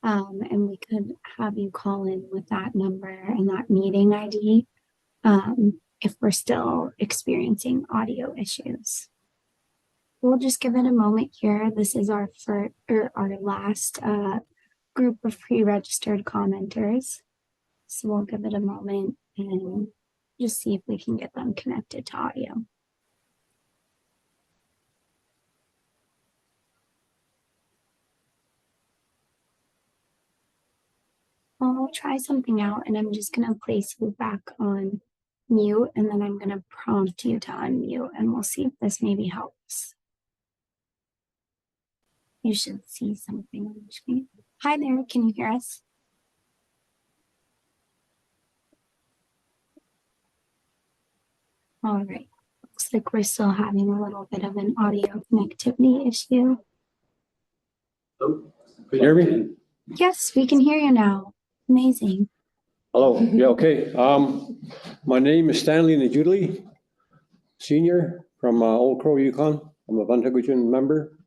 And we could have you call in with that number and that meeting ID if we're still experiencing audio issues. We'll just give it a moment here. This is our last group of pre-registered commenters. So we'll give it a moment and just see if we can get them connected to audio. I'll try something out, and I'm just going to place you back on mute, and then I'm going to prompt you to unmute, and we'll see if this maybe helps. You should see something on the screen. Hi there, can you hear us? All right, looks like we're still having a little bit of an audio connectivity issue. Hello, can you hear me? Yes, we can hear you now. Amazing. Hello, yeah, okay. My name is Stanley Najudli, Senior from Old Crow, Yukon. I'm a Bunchuk member.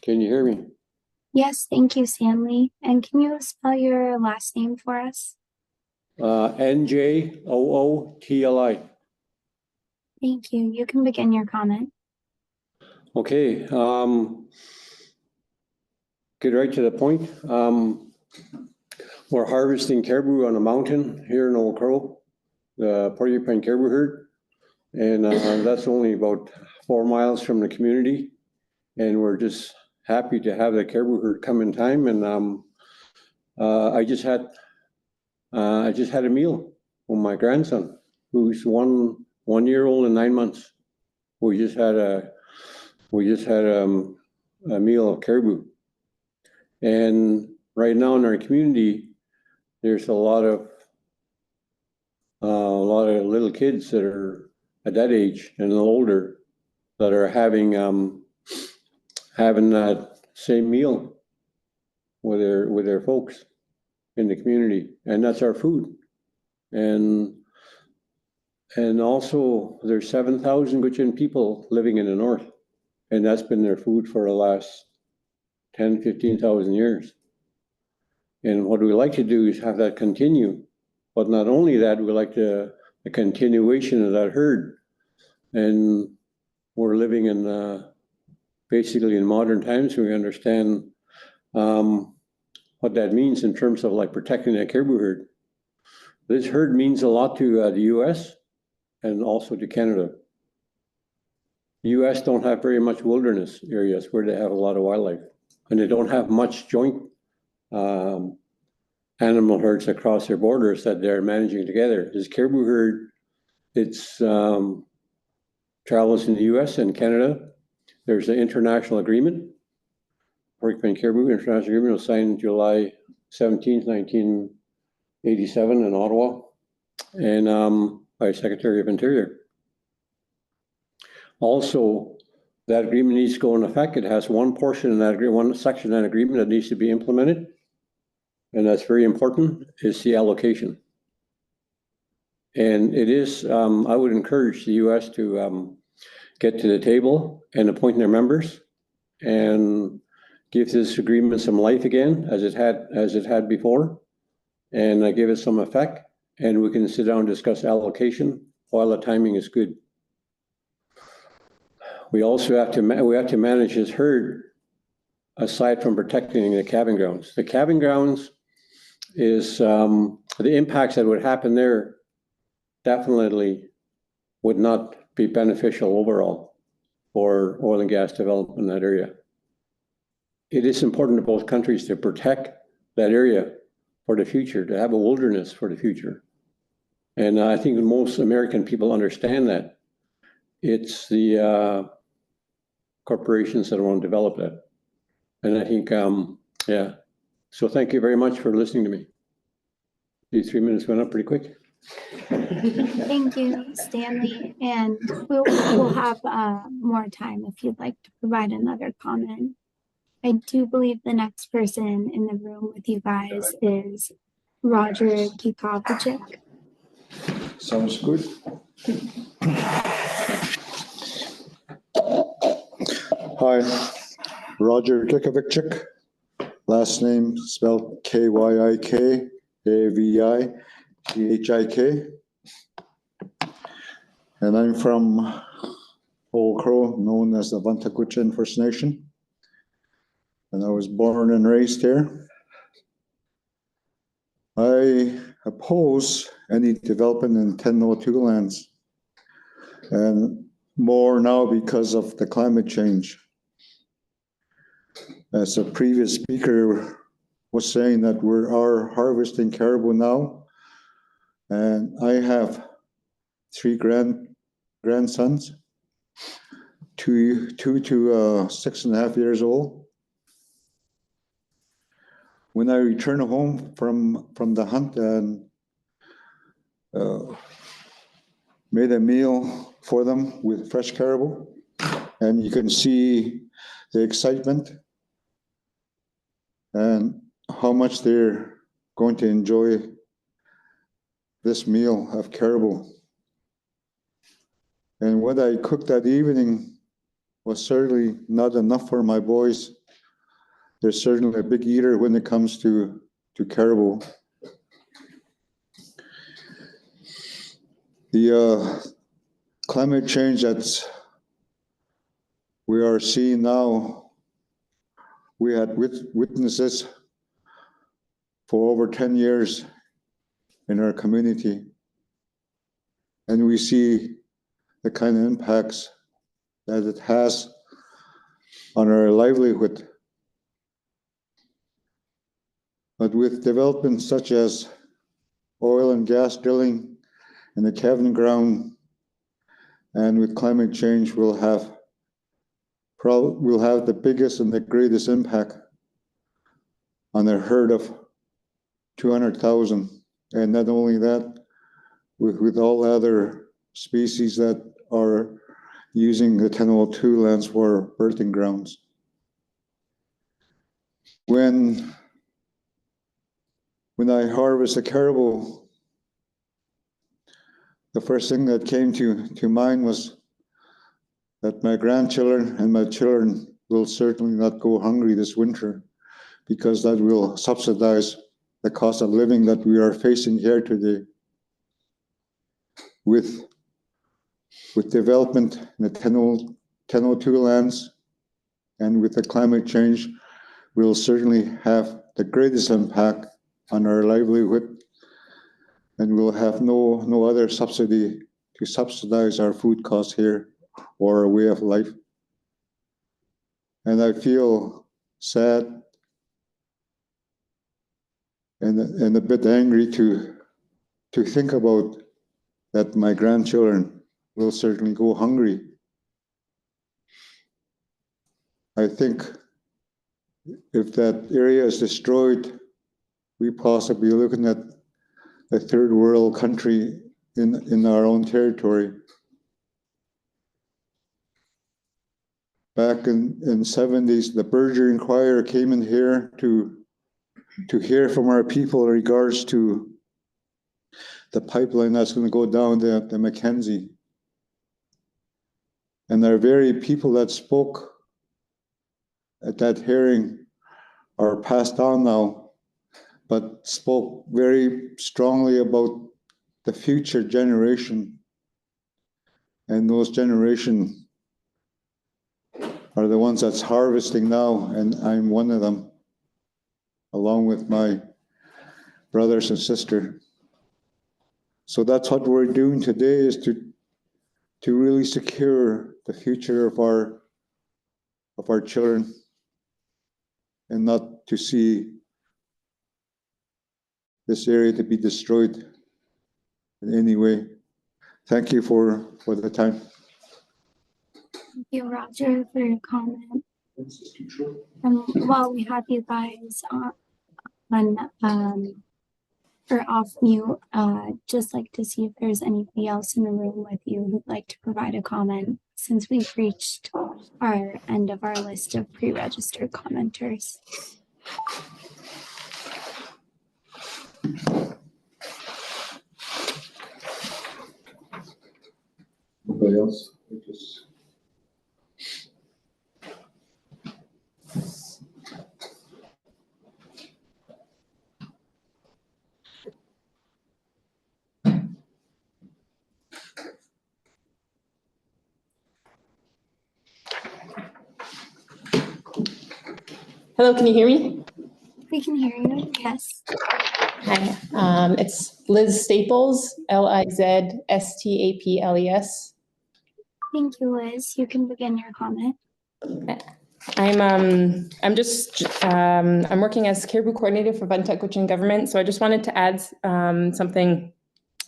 Can you hear me? Yes, thank you, Stanley. And can you spell your last name for us? NJOOTLI. Thank you. You can begin your comment. Okay, get right to the point. We're harvesting caribou on a mountain here in Old Crow, the Porcupine Caribou Herd. And that's only about 4 miles from the community. And we're just happy to have the caribou herd come in time. And I just had a meal with my grandson, who's one year old and 9 months. We just had a meal of caribou. And right now in our community, there's a lot of little kids that are at that age and a little older that are having that same meal with their folks in the community, and that's our food. And also there's 7,000 Gwich'in people living in the north, and that's been their food for the last 10, 15,000 years. And what we like to do is have that continue. But not only that, we like the continuation of that herd. And we're living in basically in modern times. We understand what that means in terms of like protecting that caribou herd. This herd means a lot to the US and also to Canada. The US don't have very much wilderness areas where they have a lot of wildlife, and they don't have much joint animal herds across their borders that they're managing together. This caribou herd, it's travels in the US and Canada. There's an international agreement. Porcupine Caribou International Agreement was signed July 17th, 1987 in Ottawa, and by Secretary of Interior. Also, that agreement needs to go in effect. It has one portion in that agreement, one section of that agreement that needs to be implemented, and that's very important, is the allocation. And it is, I would encourage the US to get to the table and appoint their members and give this agreement some life again, as it had before, and give it some effect. And we can sit down and discuss allocation while the timing is good. We also have to manage this herd aside from protecting the calving grounds. The calving grounds is the impacts that would happen there definitely would not be beneficial overall for oil and gas development in that area. It is important to both countries to protect that area for the future, to have a wilderness for the future. And I think most American people understand that. It's the corporations that want to develop that. And I think, yeah. So thank you very much for listening to me. These 3 minutes went up pretty quick. Thank you, Stanley. And we'll have more time if you'd like to provide another comment. I do believe the next person in the room with you guys is Roger Kikovichik. Sounds good. Hi, Roger Kikovichik. Last name spelled Kyikavithik. And I'm from Old Crow, known as the Gwich'in First Nation. And I was born and raised here. I oppose any development in 1002 lands, and more now because of the climate change. As a previous speaker was saying, that we are harvesting caribou now, and I have 3 grandsons, two to 6.5 years old. When I return home from the hunt and made a meal for them with fresh caribou, and you can see the excitement and how much they're going to enjoy this meal of caribou. And what I cooked that evening was certainly not enough for my boys. They're certainly a big eater when it comes to caribou. The climate change that we are seeing now, we had witnesses for over 10 years in our community. And we see the kind of impacts that it has on our livelihood. But with developments such as oil and gas drilling in the Kevin ground, and with climate change, we'll have the biggest and the greatest impact on a herd of 200,000. And not only that, with all other species that are using the 1002 lands for birthing grounds. When I harvest a caribou, the first thing that came to mind was that my grandchildren and my children will certainly not go hungry this winter, because that will subsidize the cost of living that we are facing here today. With development in the 1002 lands and with the climate change, we'll certainly have the greatest impact on our livelihood, and we'll have no other subsidy to subsidize our food costs here or our way of life. And I feel sad and a bit angry to think about that my grandchildren will certainly go hungry. I think if that area is destroyed, we possibly looking at a third world country in our own territory. Back in 70s, the Berger Inquirer came in here to hear from our people in regards to the pipeline that's going to go down the Mackenzie. And the very people that spoke at that hearing are passed on now, but spoke very strongly about the future generation. And those generation are the ones that's harvesting now, and I'm one of them, along with my brothers and sister. So that's what we're doing today, is to really secure the future of our children, and not to see this area to be destroyed in any way. Thank you for the time. Thank you, Roger, for your comment. While we have you guys on or off mute, just like to see if there's anybody else in the room with you who'd like to provide a comment, since we've reached our end of our list of pre-registered commenters. Anybody else? Hello, can you hear me? We can hear you, yes. Hi, it's Liz Staples, Lizstaples. Thank you, Liz. You can begin your comment. I'm working as Caribou Coordinator for Vantakwichin Government, so I just wanted to add something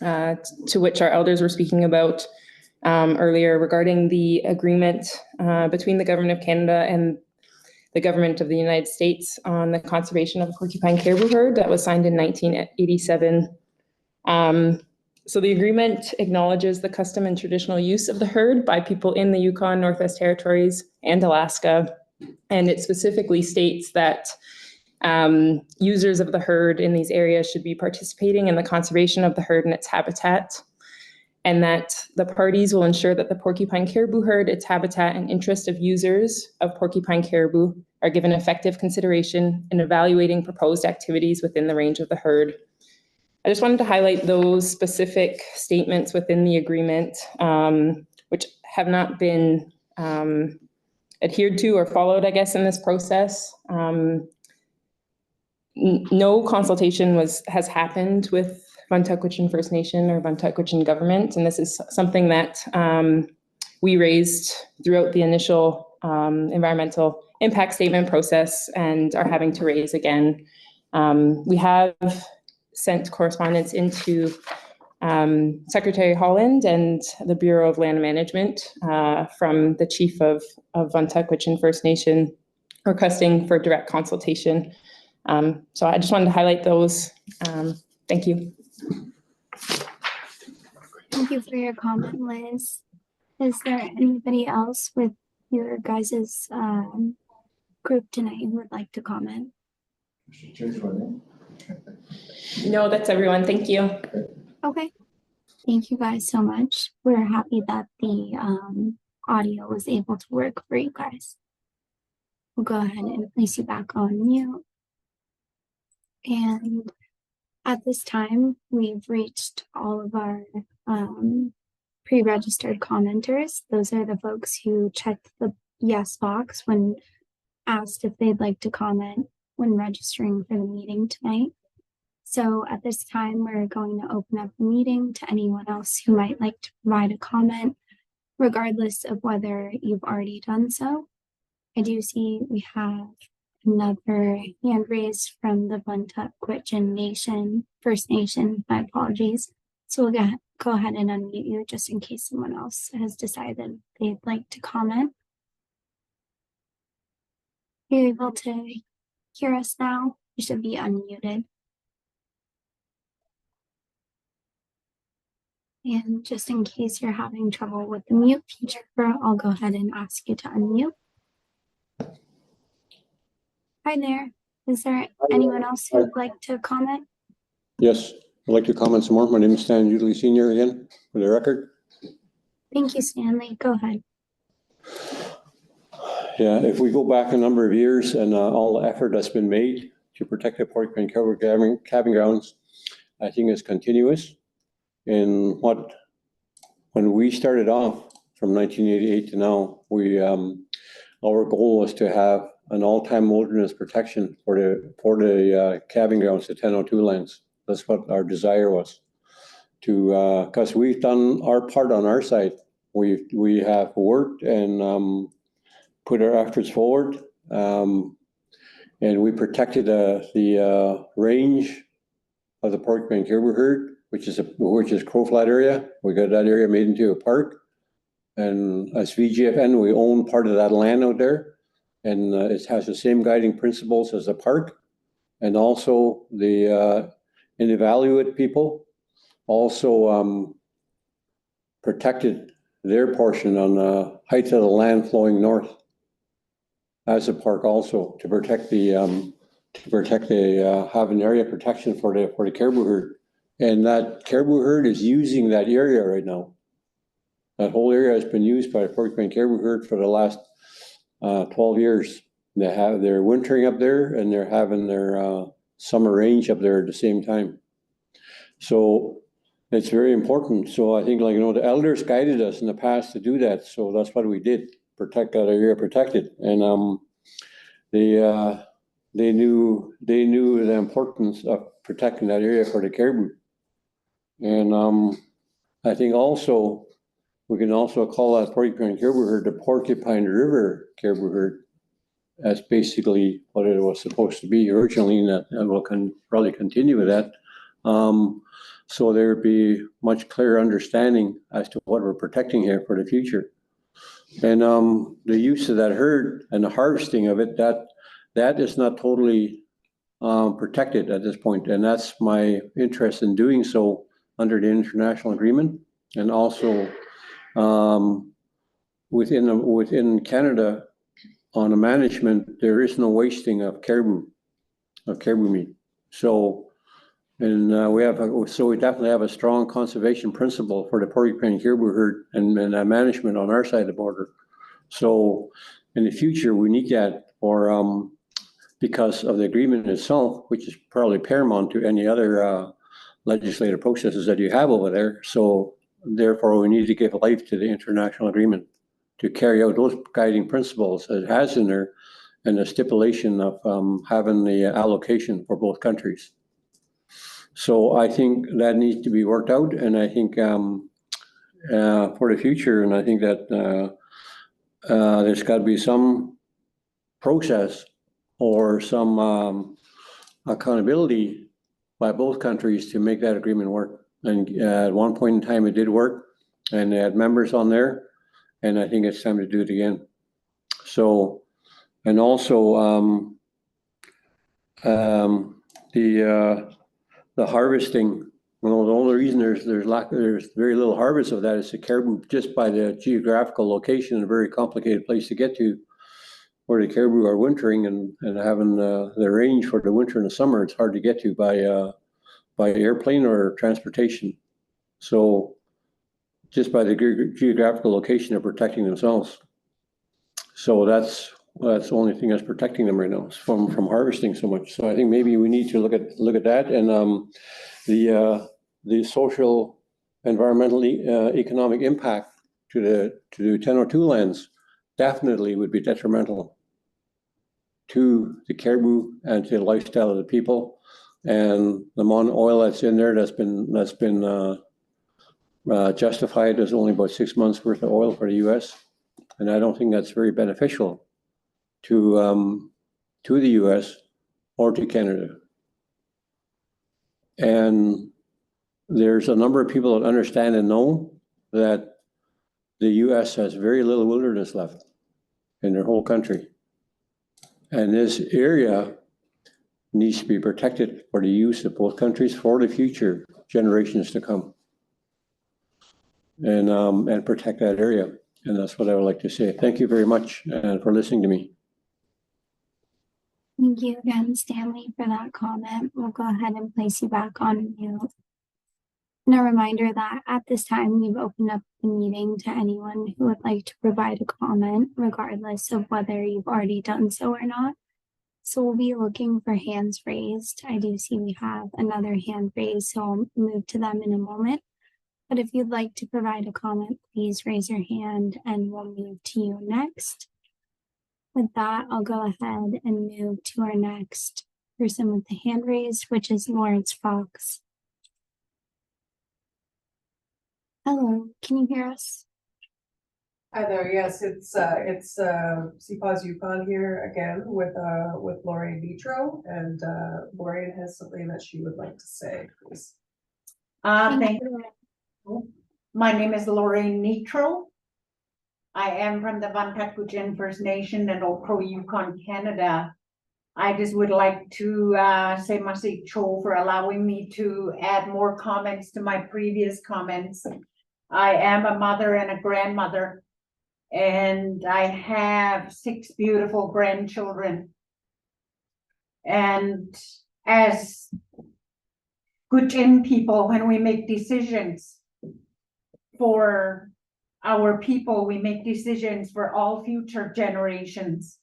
to which our elders were speaking about earlier regarding the agreement between the Government of Canada and the Government of the United States on the conservation of the porcupine caribou herd that was signed in 1987. So the agreement acknowledges the custom and traditional use of the herd by people in the Yukon, Northwest Territories, and Alaska. And it specifically states that users of the herd in these areas should be participating in the conservation of the herd and its habitat, and that the parties will ensure that the porcupine caribou herd, its habitat, and interest of users of porcupine caribou are given effective consideration in evaluating proposed activities within the range of the herd. I just wanted to highlight those specific statements within the agreement, which have not been adhered to or followed, I guess, in this process. No consultation has happened with Vantakwichin First Nation or Vantakwichin government, and this is something that we raised throughout the initial environmental impact statement process and are having to raise again. We have sent correspondence into Secretary Holland and the Bureau of Land Management from the chief of Vantakwichin First Nation requesting for direct consultation. So I just wanted to highlight those. Thank you. Thank you for your comment, Liz. Is there anybody else with your guys' group tonight who would like to comment? No, that's everyone. Thank you. Okay. Thank you guys so much. We're happy that the audio was able to work for you guys. We'll go ahead and place you back on mute. And at this time, we've reached all of our pre-registered commenters. Those are the folks who checked the yes box when asked if they'd like to comment when registering for the meeting tonight. So at this time, we're going to open up the meeting to anyone else who might like to provide a comment, regardless of whether you've already done so. I do see we have another hand raised from the Vantakwichin Nation, First Nation, my apologies. So we'll go ahead and unmute you just in case someone else has decided they'd like to comment. You're able to hear us now? You should be unmuted. And just in case you're having trouble with the mute feature, I'll go ahead and ask you to unmute. Hi there. Is there anyone else who would like to comment? Yes, I'd like to comment some more. My name is Stan Utley Sr. again, for the record. Thank you, Stanley. Go ahead. Yeah, if we go back a number of years and all the effort that's been made to protect the Porcupine calving grounds, I think it's continuous. And when we started off from 1988 to now, our goal was to have an all-time wilderness protection for the calving grounds, the 1002 lands. That's what our desire was. Because we've done our part on our side. We have worked and put our efforts forward, and we protected the range of the Porcupine caribou herd, which is Crow Flat area. We got that area made into a park, and as VGFN, we own part of that land out there, and it has the same guiding principles as the park, and also the Inuvialuit people also protected their portion on the height of the land flowing north as a park also to protect have an area protection for the caribou herd. And that caribou herd is using that area right now. That whole area has been used by the Porcupine caribou herd for the last 12 years. They're wintering up there and they're having their summer range up there at the same time. So it's very important. So I think, the elders guided us in the past to do that. So that's what we did, protect that area protected. And they knew the importance of protecting that area for the caribou. And I think also we can also call that Porcupine caribou herd the Porcupine River caribou herd. That's basically what it was supposed to be originally, and we'll probably continue with that. So there would be much clearer understanding as to what we're protecting here for the future. And the use of that herd and the harvesting of it, that is not totally protected at this point. And that's my interest in doing so under the international agreement. And also within Canada, on the management, there is no wasting of caribou meat. So, and we definitely have a strong conservation principle for the Porcupine caribou herd and management on our side of the border. So, in the future, we need that for because of the agreement itself, which is probably paramount to any other legislative processes that you have over there. So, therefore, we need to give life to the international agreement. to carry out those guiding principles it has in there, and the stipulation of having the allocation for both countries. So I think that needs to be worked out, and I think for the future, and I think that there's got to be some process or some accountability by both countries to make that agreement work. And at one point in time, it did work, and they had members on there, and I think it's time to do it again. So, and also the harvesting. Well, the only reason there's very little harvest of that is the caribou, just by the geographical location, a very complicated place to get to, where the caribou are wintering and having the range for the winter and the summer. It's hard to get to by airplane or transportation. So just by the geographical location, they're protecting themselves. So that's the only thing that's protecting them right now, is from harvesting so much. So I think maybe we need to look at that, and the social, environmental, economic impact to the 1002 lands definitely would be detrimental to the caribou and to the lifestyle of the people. And the amount of oil that's in there that's been justified as only about 6 months worth of oil for the U.S. And I don't think that's very beneficial to the U.S. or to Canada. And there's a number of people that understand and know that the U.S. has very little wilderness left in their whole country. And this area needs to be protected for the use of both countries for the future generations to come. And protect that area. And that's what I would like to say. Thank you very much for listening to me. Thank you again, Stanley, for that comment. We'll go ahead and place you back on mute. And a reminder that at this time, we've opened up the meeting to anyone who would like to provide a comment, regardless of whether you've already done so or not. So we'll be looking for hands raised. I do see we have another hand raised, so I'll move to them in a moment. But if you'd like to provide a comment, please raise your hand and we'll move to you next. With that, I'll go ahead and move to our next person with the hand raised, which is Lawrence Fox. Hello, can you hear us? Hi there. Yes, it's CPAWS Yukon here again with Lorraine Nitro, and Lorraine has something that she would like to say, please. Thank you. My name is Lorraine Nitro. I am from the Vantakuchen First Nation and Okro Yukon, Canada. I just would like to say Masik Cho for allowing me to add more comments to my previous comments. I am a mother and a grandmother, and I have 6 beautiful grandchildren. And as Gutchen people, when we make decisions for our people, we make decisions for all future generations.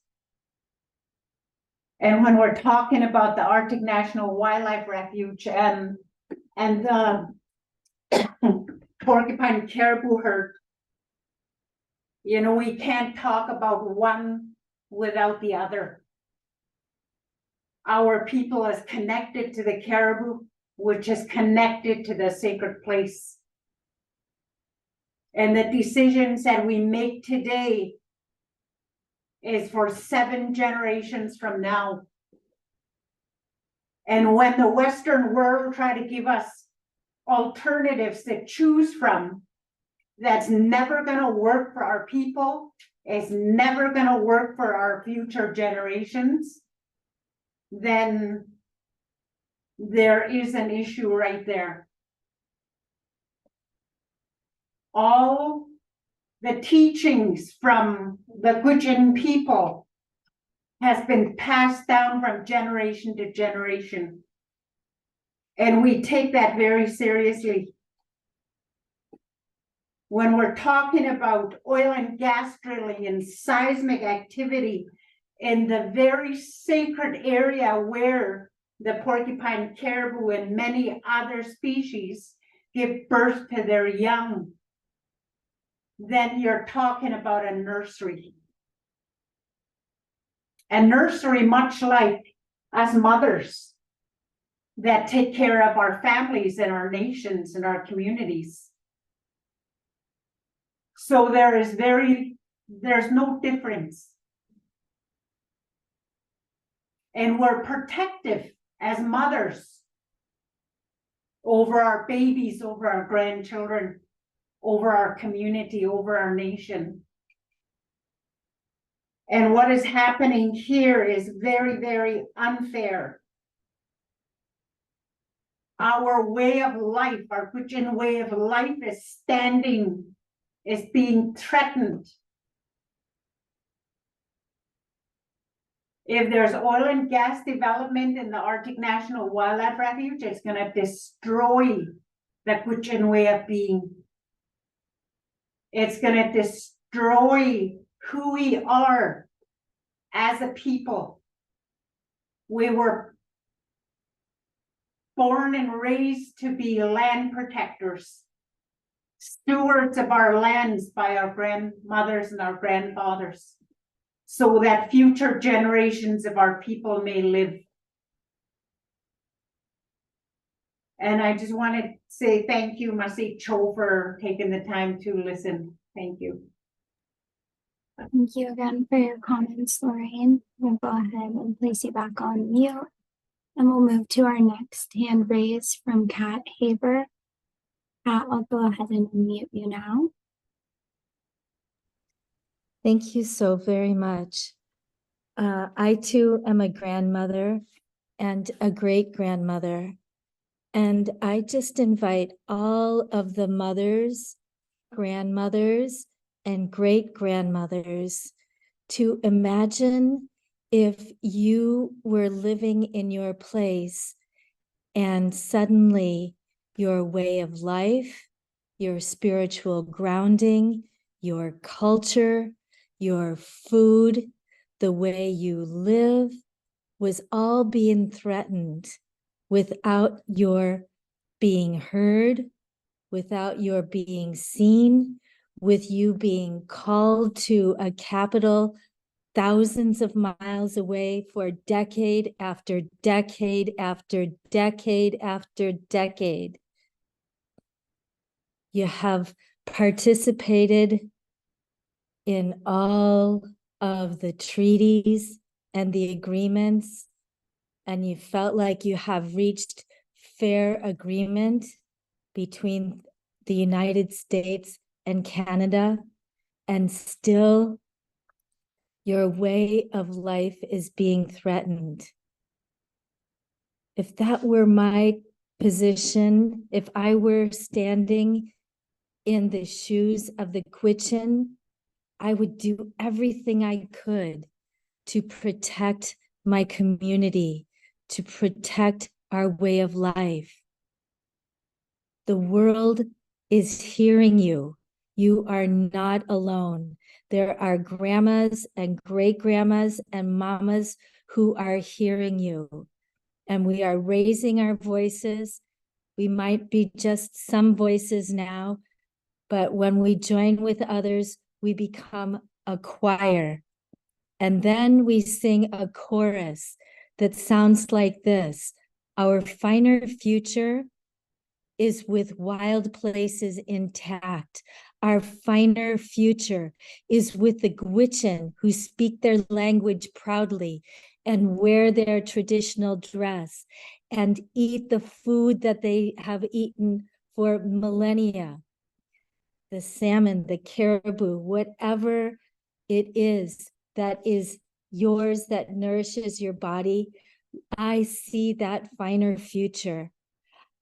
And when we're talking about the Arctic National Wildlife Refuge and the porcupine caribou herd, you know, we can't talk about one without the other. Our people is connected to the caribou, which is connected to the sacred place. And the decisions that we make today is for 7 generations from now. And when the Western world try to give us alternatives to choose from, that's never going to work for our people, it's never going to work for our future generations, then there is an issue right there. All the teachings from the Gutchen people has been passed down from generation to generation. And we take that very seriously. When we're talking about oil and gas drilling and seismic activity in the very sacred area where the porcupine caribou and many other species give birth to their young, then you're talking about a nursery. A nursery, much like us mothers that take care of our families and our nations and our communities. So there's no difference. And we're protective as mothers over our babies, over our grandchildren, over our community, over our nation. And what is happening here is very, very unfair. Our way of life, our Gwich'in way of life is being threatened. If there's oil and gas development in the Arctic National Wildlife Refuge, it's going to destroy the Gwich'in way of being. It's going to destroy who we are as a people. We were born and raised to be land protectors, stewards of our lands by our grandmothers and our grandfathers, so that future generations of our people may live. And I just want to say thank you, Masi Cho, for taking the time to listen. Thank you. Thank you again for your comments, Lorraine. We'll go ahead and place you back on mute. And we'll move to our next hand raise from Kat Haber. Kat, I'll go ahead and unmute you now. Thank you so very much. I too am a grandmother and a great grandmother. And I just invite all of the mothers, grandmothers, and great grandmothers to imagine if you were living in your place and suddenly your way of life, your spiritual grounding, your culture, your food, the way you live was all being threatened without your being heard, without your being seen, with you being called to a capital thousands of miles away for decade after decade after decade after decade. You have participated in all of the treaties and the agreements, and you felt like you have reached fair agreement between the United States and Canada, and still your way of life is being threatened. If that were my position, if I were standing in the shoes of the Gwich'in, I would do everything I could to protect my community, to protect our way of life. The world is hearing you. You are not alone. There are grandmas and great grandmas and mamas who are hearing you. And we are raising our voices. We might be just some voices now, but when we join with others, we become a choir. And then we sing a chorus that sounds like this: our finer future is with wild places intact. Our finer future is with the Gwich'in who speak their language proudly and wear their traditional dress and eat the food that they have eaten for millennia. The salmon, the caribou, whatever it is that is yours, that nourishes your body, I see that finer future.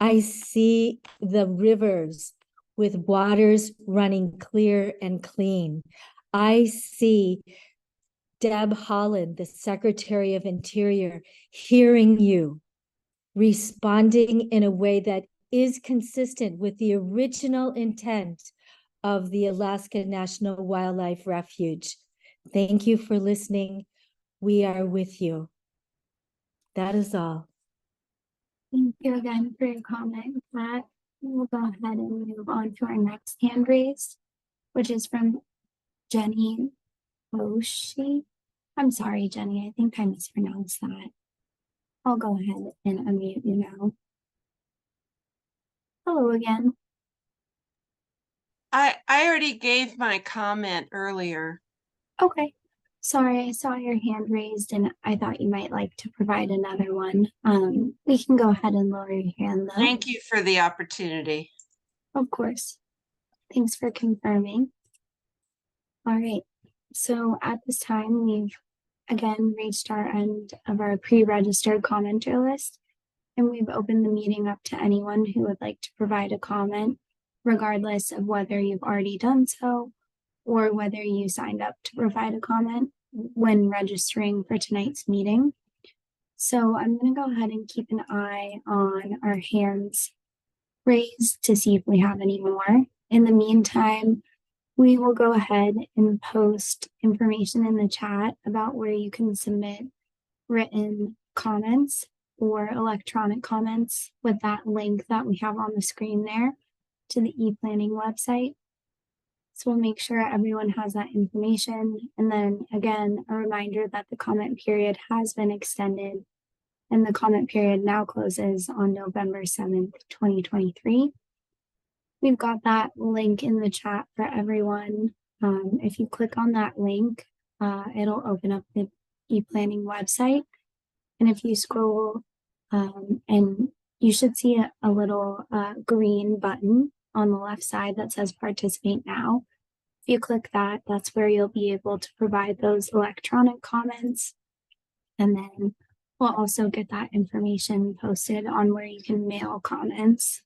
I see the rivers with waters running clear and clean. I see Deb Haaland, the Secretary of Interior, hearing you, responding in a way that is consistent with the original intent of the Alaska National Wildlife Refuge. Thank you for listening. We are with you. That is all. Thank you again for your comment, Pat. We'll go ahead and move on to our next hand raise which is from Jenny Oshie. I'm sorry, Jenny, I think I mispronounced that. I'll go ahead and unmute you now. Hello again. I already gave my comment earlier. Okay. Sorry, I saw your hand raised and I thought you might like to provide another one. We can go ahead and lower your hand though. Thank you for the opportunity. Of course. Thanks for confirming. All right. So at this time, we've again reached our end of our pre-registered commenter list, and we've opened the meeting up to anyone who would like to provide a comment, regardless of whether you've already done so or whether you signed up to provide a comment when registering for tonight's meeting. So I'm going to go ahead and keep an eye on our hands raised to see if we have any more. In the meantime, we will go ahead and post information in the chat about where you can submit written comments or electronic comments with that link that we have on the screen there to the ePlanning website. So we'll make sure everyone has that information. And then again, a reminder that the comment period has been extended and the comment period now closes on November 7th, 2023. We've got that link in the chat for everyone. If you click on that link, it'll open up the ePlanning website. And if you scroll, and you should see a little green button on the left side that says participate now. If you click that, that's where you'll be able to provide those electronic comments. And then we'll also get that information posted on where you can mail comments.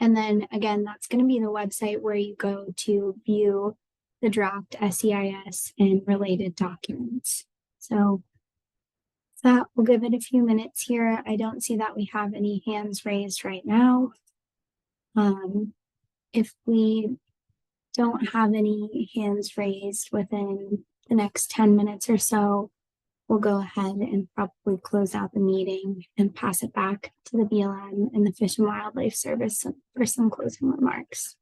And then again, that's going to be the website where you go to view the draft SEIS and related documents. So that we'll give it a few minutes here. I don't see that we have any hands raised right now. If we don't have any hands raised within the next 10 minutes or so, we'll go ahead and probably close out the meeting and pass it back to the BLM and the Fish and Wildlife Service for some closing remarks.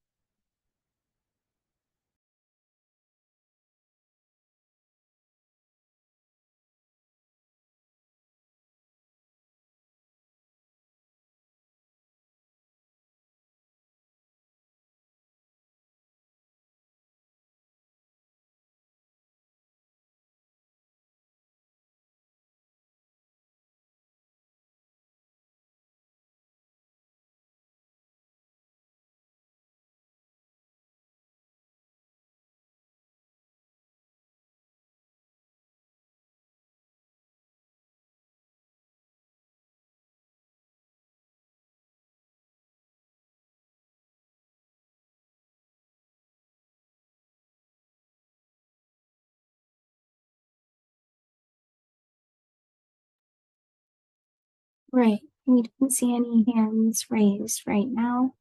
Right, we don't see any hands raised right now,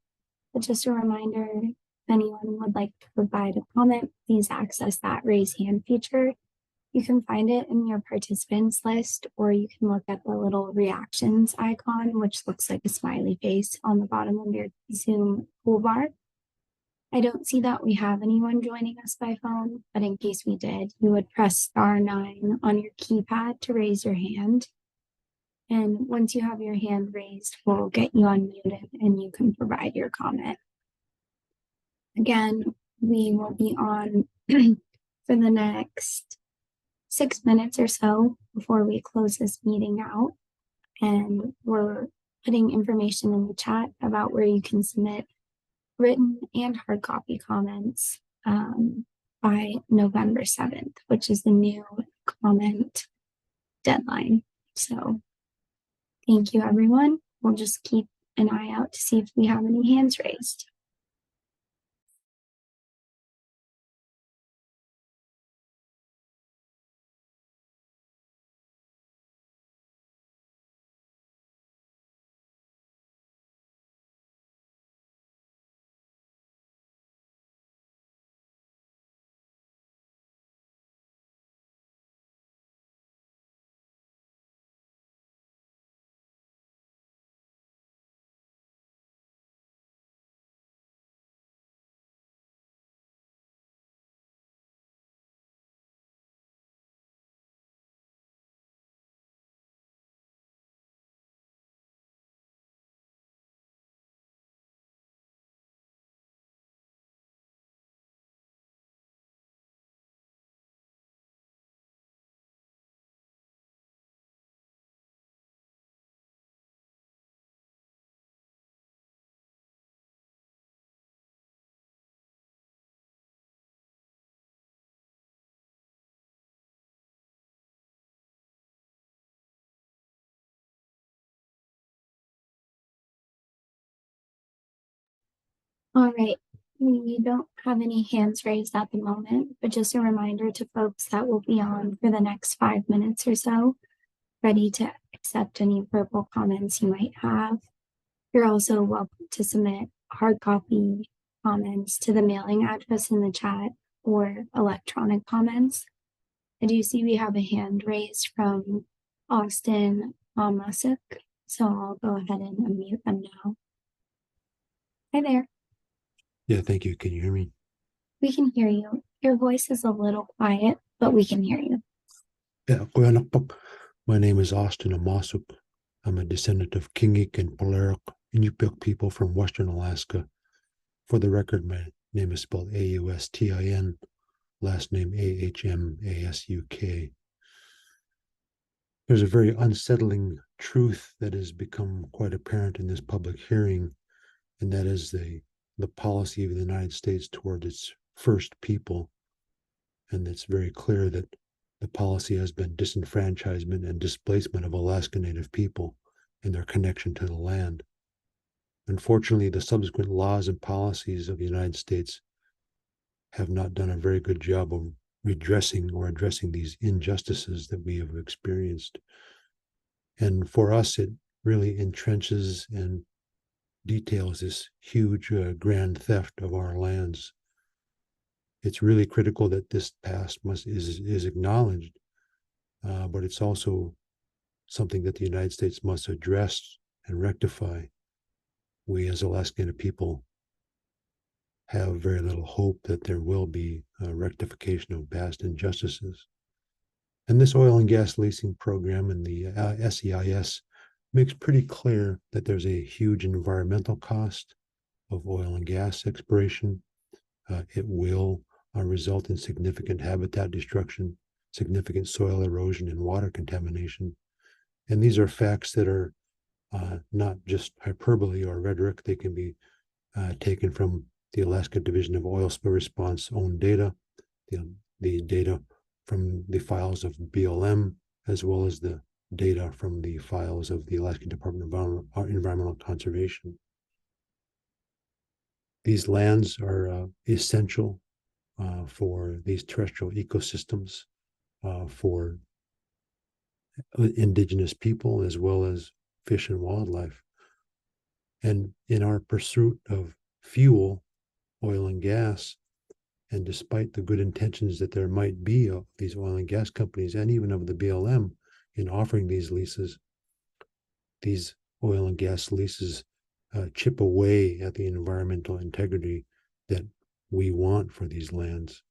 but just a reminder, if anyone would like to provide a comment, please access that raise hand feature. You can find it in your participants list, or you can look at the little reactions icon, which looks like a smiley face on the bottom of your Zoom toolbar. I don't see that we have anyone joining us by phone, but in case we did, you would press *9 on your keypad to raise your hand. And once you have your hand raised, we'll get you unmuted and you can provide your comment. Again, we will be on for the next 6 minutes or so before we close this meeting out. And we're putting information in the chat about where you can submit written and hard copy comments by November 7th, which is the new comment deadline. So thank you, everyone. We'll just keep an eye out to see if we have any hands raised. All right, we don't have any hands raised at the moment, but just a reminder to folks that will be on for the next 5 minutes or so, ready to accept any verbal comments you might have. You're also welcome to submit hard copy comments to the mailing address in the chat or electronic comments. I do see we have a hand raised from Austin Masuk, so I'll go ahead and unmute them now. Hi there. Yeah, thank you. Can you hear me? We can hear you. Your voice is a little quiet, but we can hear you. Yeah, my name is Austin Amasuk. I'm a descendant of Kingik and Polarik Inupiaq people from Western Alaska. For the record, my name is spelled Austin, last name Ahmasuk. There's a very unsettling truth that has become quite apparent in this public hearing, and that is the policy of the United States toward its first people. And it's very clear that the policy has been disenfranchisement and displacement of Alaska Native people and their connection to the land. Unfortunately, the subsequent laws and policies of the United States have not done a very good job of redressing or addressing these injustices that we have experienced. And for us, it really entrenches and details this huge grand theft of our lands. It's really critical that this past is acknowledged, but it's also something that the United States must address and rectify. We as Alaskan people have very little hope that there will be a rectification of past injustices. And this oil and gas leasing program and the SEIS makes pretty clear that there's a huge environmental cost of oil and gas exploration. It will result in significant habitat destruction, significant soil erosion, and water contamination. And these are facts that are not just hyperbole or rhetoric. They can be taken from the Alaska Division of Oil Spill Response own data, the data from the files of BLM, as well as the data from the files of the Alaska Department of Environmental Conservation. These lands are essential for these terrestrial ecosystems, for indigenous people, as well as fish and wildlife. And in our pursuit of fuel, oil and gas, and despite the good intentions that there might be of these oil and gas companies and even of the BLM in offering these leases, these oil and gas leases chip away at the environmental integrity that we want for these lands.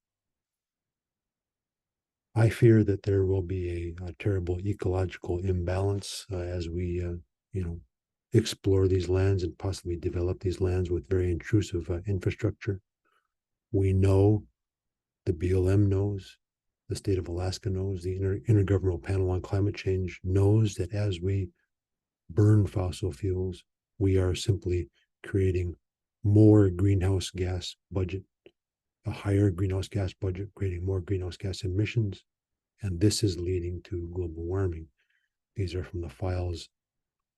I fear that there will be a terrible ecological imbalance as we, explore these lands and possibly develop these lands with very intrusive infrastructure. We know, the BLM knows, the state of Alaska knows, the Intergovernmental Panel on Climate Change knows that as we burn fossil fuels, we are simply creating more greenhouse gas budget, a higher greenhouse gas budget, creating more greenhouse gas emissions, and this is leading to global warming. These are from the files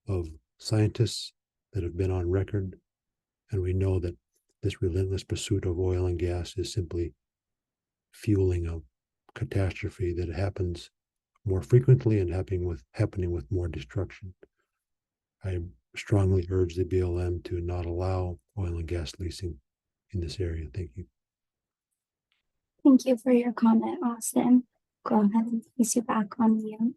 of scientists that have been on record, and we know that this relentless pursuit of oil and gas is simply fueling a catastrophe that happens more frequently and happening with more destruction. I strongly urge the BLM to not allow oil and gas leasing in this area. Thank you. Thank you for your comment, Austin. Go ahead and place you back on mute.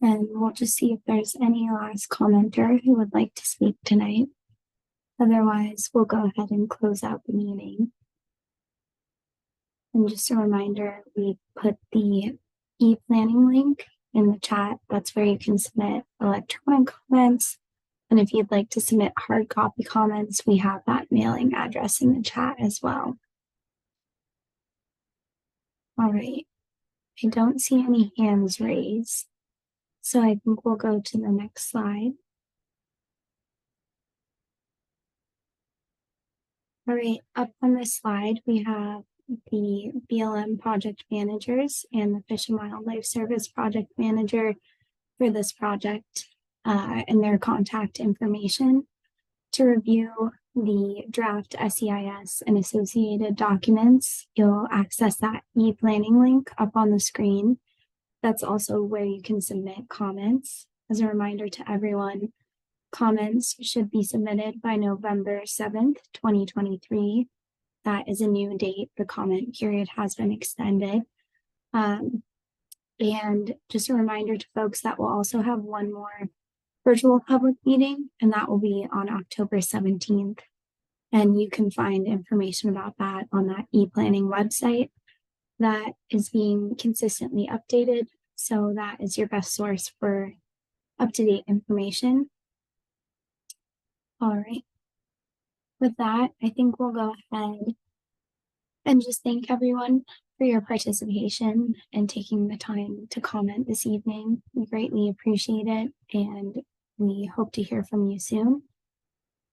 And we'll just see if there's any last commenter who would like to speak tonight. Otherwise, we'll go ahead and close out the meeting. And just a reminder, we put the ePlanning link in the chat. That's where you can submit electronic comments. And if you'd like to submit hard copy comments, we have that mailing address in the chat as well. All right. I don't see any hands raised. So I think we'll go to the next slide. All right, up on this slide, we have the BLM project managers and the Fish and Wildlife Service project manager for this project and their contact information. To review, the draft SEIS and associated documents, you'll access that ePlanning link up on the screen. That's also where you can submit comments. As a reminder to everyone, comments should be submitted by November 7th, 2023. That is a new date. The comment period has been extended. And just a reminder to folks that we'll also have one more virtual public meeting, and that will be on October 17th. And you can find information about that on that ePlanning website that is being consistently updated. So that is your best source for up-to-date information. All right. With that, I think we'll go ahead and just thank everyone for your participation and taking the time to comment this evening. We greatly appreciate it, and we hope to hear from you soon.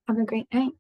Have a great night.